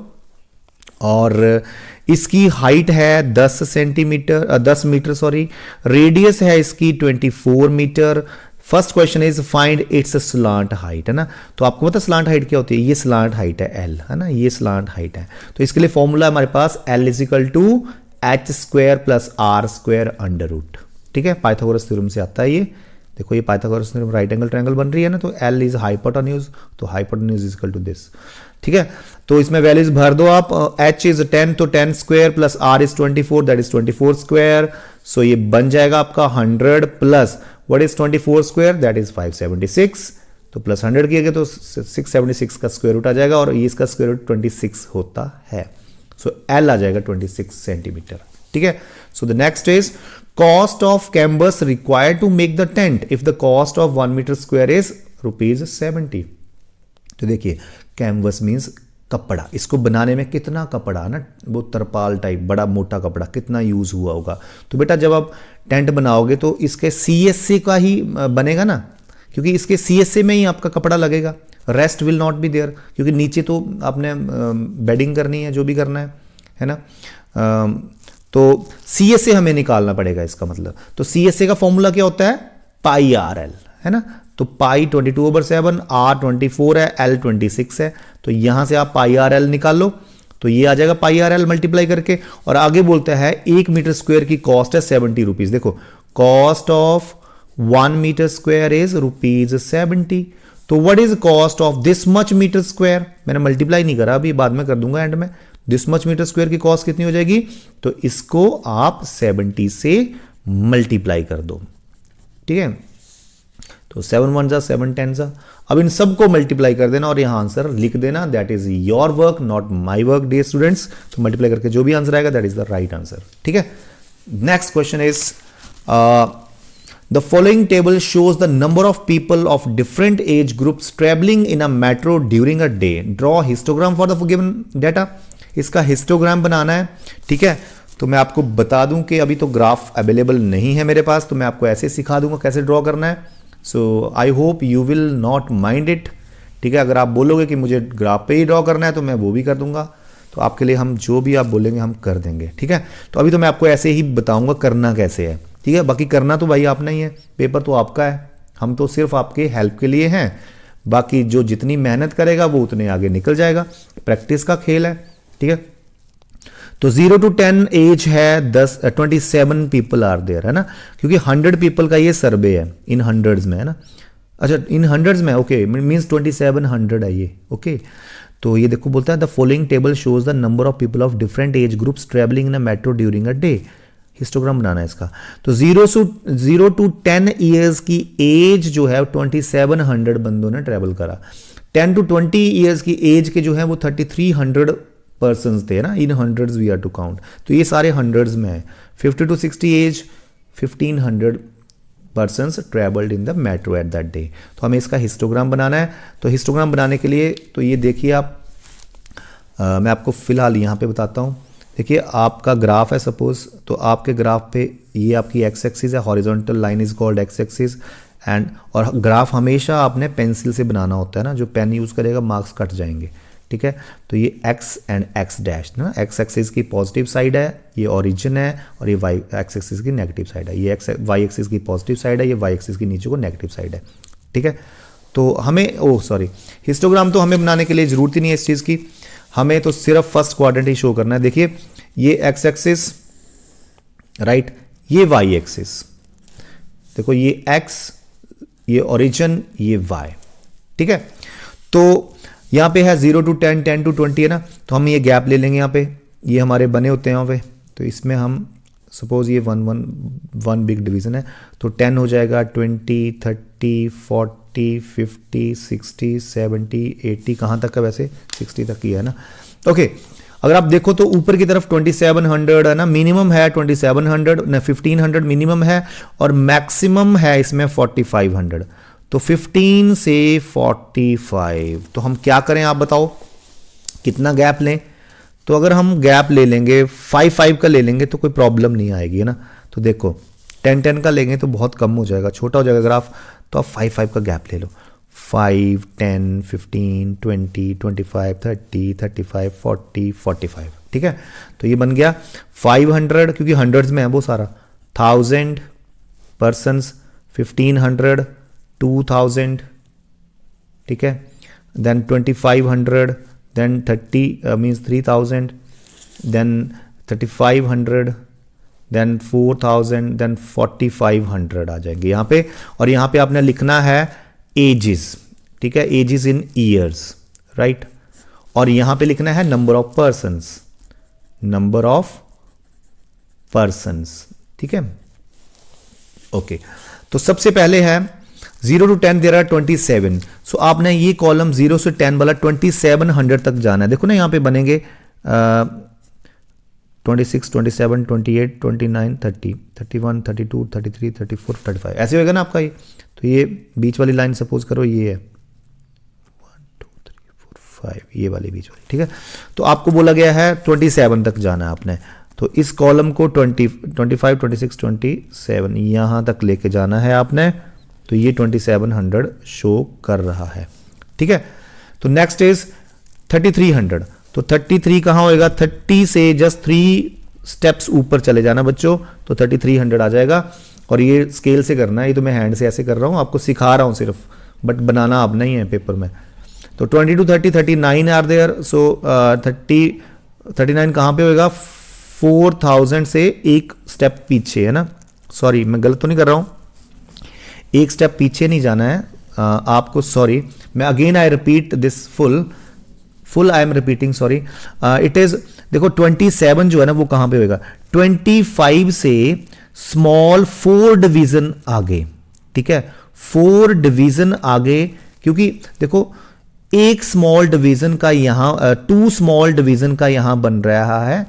और इसकी हाइट है 10 सेंटीमीटर 10 मीटर सॉरी. रेडियस है इसकी 24 metre. First question is find its slant height, है ना. तो आपको पता स्लांट हाइट क्या होती है? ये स्लांट हाइट है एल, है ना, ये स्लांट हाइट है. तो इसके लिए फॉर्मूला हमारे पास L is equal to H square plus R square under root. ठीक है. पाइथागोरस थ्योरम से आता है ये. देखो ये Pythagoras theorem right angle triangle बन रही है ना, तो एल इज हाइपोटेन्यूज, तो hypotenuse is equal to this. ठीक है. तो इसमें वैल्यूज भर दो आप. एच इज 10, तो 10 square plus R is 24 that is 24 square. So ये बन जाएगा आपका 100 plus what is 24 square that is 576. तो प्लस 100 किया गया तो 676 का स्क्वायर रूट आ जाएगा, और ये इसका स्क्वायर रूट 26 होता है. सो एल आ जाएगा 26 सेंटीमीटर. ठीक है. So the next is cost of canvas required to make the tent if the cost of 1 metre square is ₹70. तो देखिए कैम्बस मीन्स कपड़ा, इसको बनाने में कितना कपड़ा ना, वो तरपाल टाइप बड़ा मोटा कपड़ा कितना यूज हुआ होगा. तो बेटा जब आप टेंट बनाओगे तो इसके CSA का ही बनेगा ना, क्योंकि इसके CSA में ही आपका कपड़ा लगेगा. Rest will not be there, क्योंकि नीचे तो आपने बेडिंग करनी है, जो भी करना है ना. तो CSA हमें निकालना पड़ेगा इसका मतलब. तो CSA का फॉर्मूला क्या होता है? पाई आर एल, है ना. तो पाई 22/7, आर 24 है, एल 26 है. तो यहां से आप पाई आर एल निकाल लो, तो ये आ जाएगा पाई आर एल मल्टीप्लाई करके. और आगे बोलता है 1 मीटर स्क्वायर की कॉस्ट है ₹70. देखो cost of 1 metre square is ₹70. तो what is cost of this much metre square? मैंने मल्टीप्लाई नहीं करा, अभी बाद में कर दूंगा एंड में. दिस मच मीटर स्क्वायर की कॉस्ट कितनी हो जाएगी? तो इसको आप 70 से मल्टीप्लाई कर दो. ठीक है. तो 7 1 जा 7 10 जा. अब इन सबको मल्टीप्लाई कर देना और यहां आंसर लिख देना. That is your work not my work dear students. तो मल्टीप्लाई करके जो भी आंसर आएगा that is the right answer. ठीक है. Next question is the following table shows the number of people of different age groups traveling in a metro during a day. Draw histogram for the given data. इसका histogram बनाना है. ठीक है. तो मैं आपको बता दूं कि अभी तो ग्राफ अवेलेबल नहीं है मेरे पास, तो मैं आपको ऐसे सिखा दूंगा कैसे ड्रॉ करना है. So I hope you will not mind it. ठीक है. अगर आप बोलोगे कि मुझे ग्राफ पे ही ड्रॉ करना है तो मैं वो भी कर दूंगा. तो आपके लिए हम जो भी आप बोलेंगे हम कर देंगे. ठीक है. तो अभी तो मैं आपको ऐसे ही बताऊंगा करना कैसे है. ठीक है. बाकी करना तो भाई आपने ही है, पेपर तो आपका है, हम तो सिर्फ आपके हेल्प के लिए हैं. बाकी जो जितनी मेहनत करेगा वो उतने आगे निकल जाएगा, प्रैक्टिस का खेल है, ठीक है। तो 0 to 10 एज है 27 पीपल आर देयर, है ना, क्योंकि 100 पीपल का ये सर्वे है, इन हंड्रेड्स में, है ना। अच्छा, इन हंड्रेड्स में, ओके, मीन्स 2700 है ये, ओके। तो ये देखो बोलता है the following table shows the number of people of different age groups travelling in a metro during a day. Histogram बनाना है इसका। तो 0 to 10 ईयर्स की एज जो है 2700 बंदों ने ट्रेवल करा। 10 to 20 ईयर्स की एज के जो है वो 3300 पर्सन्स थे ना, in hundreds we are to count. तो ये सारे हंड्रेड्स में है। 50 to 60 age 1500 persons travelled in the metro at that day. तो हमें इसका हिस्टोग्राम बनाना है। तो हिस्टोग्राम बनाने के लिए तो ये देखिए आप, मैं आपको फिलहाल यहाँ पे बताता हूँ। देखिए आपका ग्राफ है सपोज, तो आपके ग्राफ पे ये आपकी एक्स एक्सिस है, horizontal line is called x axis and, और ग्राफ हमेशा आपने पेंसिल से बनाना होता है ना, जो पेन यूज़ करेगा मार्क्स कट जाएंगे, ठीक है। तो ये एक्स एंड एक्स डैश ना, एक्स एक्सिस की पॉजिटिव साइड है, ये ओरिजिन है, और ये वाई एक्स एक्सिस की नेगेटिव साइड है। ये एक्स वाई एक्सिस की पॉजिटिव साइड है, ये वाई एक्सिस की नीचे को नेगेटिव साइड है, ठीक है। तो हमें हिस्टोग्राम तो हमें बनाने के लिए ज़रूरत ही नहीं है इस चीज़ की, हमें तो सिर्फ फर्स्ट क्वाड्रेंट ही शो करना है। देखिए ये एक्स एक्सिस राइट, ये वाई एक्सिस, देखो ये एक्स, ये ओरिजिन, ये वाई, ठीक है। तो यहाँ पे है 0 to 10, 10 to 20 है ना, तो हम ये गैप ले लेंगे यहाँ पे, ये हमारे बने होते हैं यहाँ पे। तो इसमें हम सपोज ये वन बिग डिवीज़न है, तो 10 हो जाएगा, 20, 30, 40, 50, 60, 70, 80, कहाँ तक है वैसे 60 तक ही है ना, ओके। अगर आप देखो तो ऊपर की तरफ 2700 है ना, मिनिमम है 2700 ना, 1500 मिनिमम है और मैक्सिमम है इसमें 4500। तो 15 से 45, तो हम क्या करें आप बताओ, कितना गैप लें। तो अगर हम गैप ले लेंगे 5 का ले लेंगे तो कोई प्रॉब्लम नहीं आएगी, है ना। तो देखो 10 का लेंगे तो बहुत कम हो जाएगा, छोटा हो जाएगा ग्राफ, तो आप 5 का गैप ले लो। 5, 10, 15, 20, 25, 30, 35, 40, 45, ठीक है। तो ये बन गया 500, क्योंकि हंड्रेड्स में है वो सारा, 1000 पर्सन्स, 1500, 2000, ठीक है, then 2500, then 30 means 3000, then 3500, then 4000, then 4500 आ जाएंगे यहाँ पे। और यहाँ पे आपने लिखना है एजेस, ठीक है, एजेस इन ईयर्स, राइट। और यहाँ पे लिखना है number of persons, number of persons, ठीक है, ओके। तो सबसे पहले है 0 to 10 देयर आर 27। सो आपने ये कॉलम 0 से 10 वाला 2700 तक जाना है। देखो ना यहाँ पे बनेंगे 26, 27, 28, 29, 30, 31, 32, 33, 34, 35, ऐसे होगा ना आपका ये। तो ये बीच वाली लाइन सपोज करो ये है 1, 2, 3, 4, 5, ये वाली बीच वाली, ठीक है। तो आपको बोला गया है 27 तक जाना है आपने, तो इस कॉलम को 25, 26, 27 यहाँ तक लेके जाना है आपने। तो ये 2700 शो कर रहा है, ठीक है। तो नेक्स्ट इज 3300। तो 33 कहाँ होएगा, 30 से जस्ट 3 स्टेप्स ऊपर चले जाना बच्चों, तो 3300 आ जाएगा। और ये स्केल से करना है, ये तो मैं हैंड से ऐसे कर रहा हूँ, आपको सिखा रहा हूँ सिर्फ, बट बनाना अब नहीं है पेपर में। तो 20 to 30, 39 आर देयर। सो 39 कहाँ पे होएगा, 4000 से एक स्टेप पीछे, है ना। सॉरी मैं गलत तो नहीं कर रहा हूँ, एक स्टेप पीछे नहीं जाना है आपको, सॉरी मैं again I repeat this full I am repeating, sorry. It is, देखो 27 जो है ना वो कहां पे होगा, 25 से स्मॉल 4 डिवीजन आगे, ठीक है, 4 डिवीजन आगे, क्योंकि देखो एक स्मॉल डिवीजन का यहां 2 स्मॉल डिवीजन का यहां बन रहा है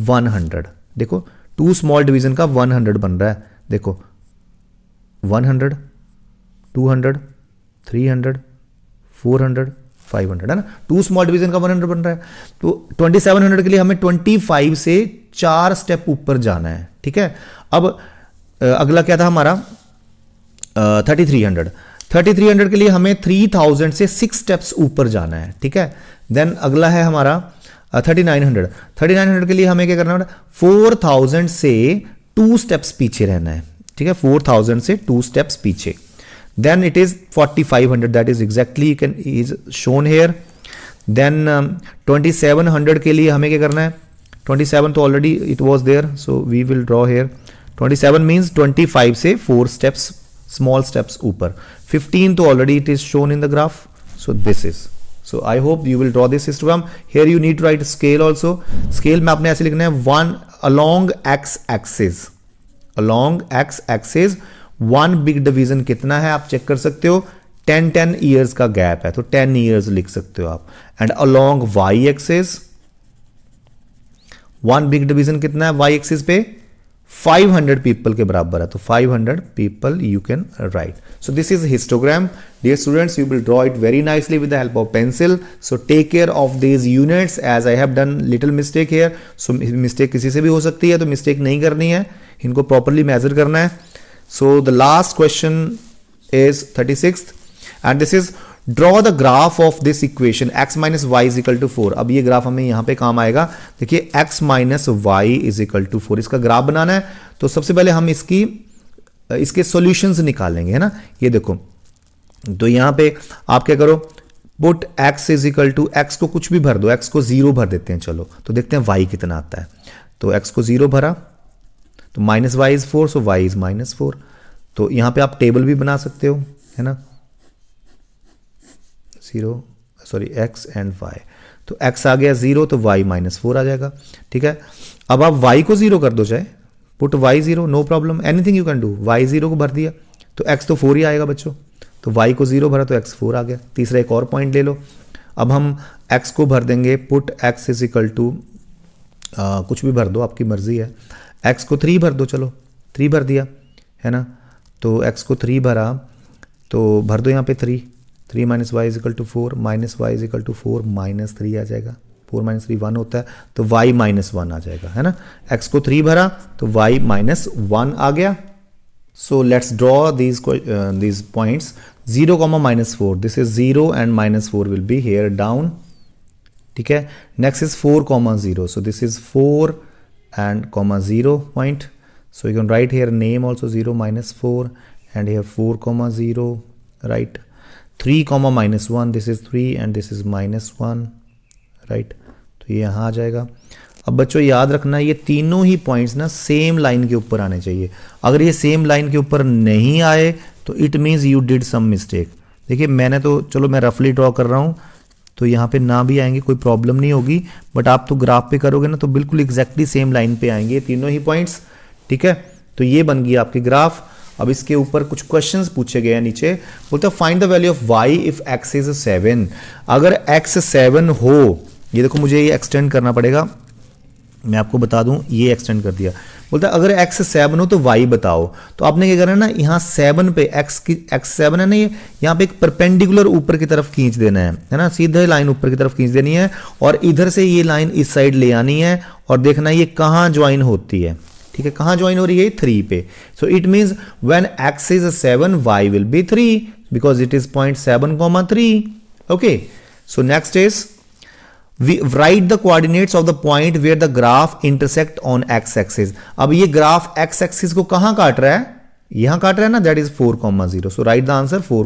100। देखो 2 स्मॉल डिवीजन का 100 बन रहा है, देखो 100, 200, 300, 400, 500, है ना। 2 स्मॉल डिवीजन का 100 बन रहा है। तो 2700 के लिए हमें 25 से 4 स्टेप ऊपर जाना है, ठीक है। अब अगला क्या था हमारा 3300। 3300 के लिए हमें 3000 से 6 स्टेप्स ऊपर जाना है, ठीक है। देन अगला है हमारा 3900। 3900 के लिए हमें क्या करना है, 4000 से 2 स्टेप्स पीछे रहना है, ठीक है, 4000 से 2 स्टेप्स पीछे। then it is 4500, that is exactly you can is shown here. then 2700 के लिए हमें क्या करना है, 27 तो already it was there, so we will draw here 27 means 25 से 4 स्टेप्स स्मॉल स्टेप्स ऊपर, 15 तो already it is shown in the graph, so this is, so I hope you will draw this histogram. Here you need to write scale also. Scale में आपने ऐसे लिखना है 1 along x axis, along x axis 1 big division कितना है आप check कर सकते हो, 10 years का गैप है तो 10 years लिख सकते हो आप. And along y axis 1 big division कितना है y axis पे, 500 people के बराबर है तो 500 people you can write. So this is histogram. Dear students, you will draw it very nicely with the help of pencil. So take care of these units as I have done little mistake here. So mistake किसी से भी हो सकती है तो mistake नहीं करनी है, इनको properly measure करना है. So the last question is 36th and this is draw the graph of this equation x minus y is equal to 4. अब ये ग्राफ हमें यहाँ पे काम आएगा. देखिए x minus y is equal to 4 इसका ग्राफ बनाना है तो सबसे पहले हम इसके सॉल्यूशंस निकालेंगे, है ना. ये देखो तो यहाँ पे आप क्या करो, put x is equal to, x को कुछ भी भर दो, x को 0 भर देते हैं. चलो तो देखते हैं y कितना आता है. तो x को 0 भरा तो minus Y is 4, so y is -4. तो यहाँ पे आप टेबल भी बना सकते हो, है ना, 0 सॉरी x एंड y. तो x आ गया 0 तो y -4 आ जाएगा. ठीक है, अब आप y को 0 कर दो, चाहे put y 0, no problem, anything you can do. y 0 को भर दिया तो x तो 4 ही आएगा बच्चों, तो y को 0 भरा तो x 4 आ गया. तीसरा एक और पॉइंट ले लो. अब हम x को भर देंगे, put x is equal to कुछ भी भर दो, आपकी मर्जी है. x को 3 भर दो, चलो 3 भर दिया, है ना. तो x को 3 भरा तो भर दो यहाँ पे 3 minus Y is equal to 4, minus Y is equal to 4 minus 3 आ जाएगा. 4 माइनस 3 1 होता है तो y -1 आ जाएगा, है ना. x को 3 भरा तो y -1 आ गया. So let's draw these points. 0, -4, this is 0 and -4 will be here down. ठीक है, next is 4, 0, so this is 4 and 0 point. So you can write here name also 0 -4 and here 4, 0, right. 3, -1, this is 3 and this is -1, right. तो ये यहाँ आ जाएगा. अब बच्चों याद रखना ये तीनों ही पॉइंट्स ना सेम लाइन के ऊपर आने चाहिए. अगर ये सेम लाइन के ऊपर नहीं आए तो it means you did some mistake. देखिए मैंने तो, चलो मैं रफली ड्रॉ कर रहा हूँ तो यहाँ पे ना भी आएंगे कोई प्रॉब्लम नहीं होगी, बट आप तो ग्राफ पे करोगे ना तो बिल्कुल एग्जैक्टली सेम लाइन पे आएंगे तीनों ही पॉइंट्स. ठीक है, तो ये बन गई आपकी ग्राफ. अब इसके ऊपर कुछ क्वेश्चंस पूछे गए हैं नीचे. बोलते हैं find the value of y if x is 7. अगर x 7 हो, ये देखो मुझे ये एक्सटेंड करना पड़ेगा, मैं आपको बता दूं ये एक्सटेंड कर दिया. बोलता है अगर x 7 हो तो y बताओ. तो आपने क्या करना है ना, यहाँ 7 पे x 7 है ना, ये यहाँ पे एक परपेंडिकुलर ऊपर की तरफ खींच देना है ना, सीधे लाइन ऊपर की तरफ खींच देनी है और इधर से ये लाइन इस साइड ले आनी है और देखना ये कहाँ ज्वाइन होती है. ठीक है, कहाँ ज्वाइन हो रही है, 3 पे. So it means when x is 7 y will be 3 because it is 0.7, 3. Okay, so next is we write the coordinates of the point where the graph intersect on x axis. अब ये graph x axis को कहां काट रहा है, यहां काट रहा है ना, that is 4, 0. so write the answer 4,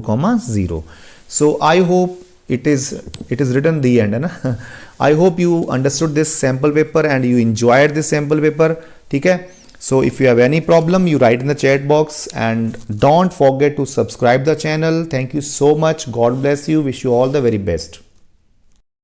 0. so I hope it is written the end, है ना. I hope you understood this sample paper and you enjoyed this sample paper. ठीक है, so if you have any problem you write in the chat box and don't forget to subscribe the channel. Thank you so much. God bless you. Wish you all the very best.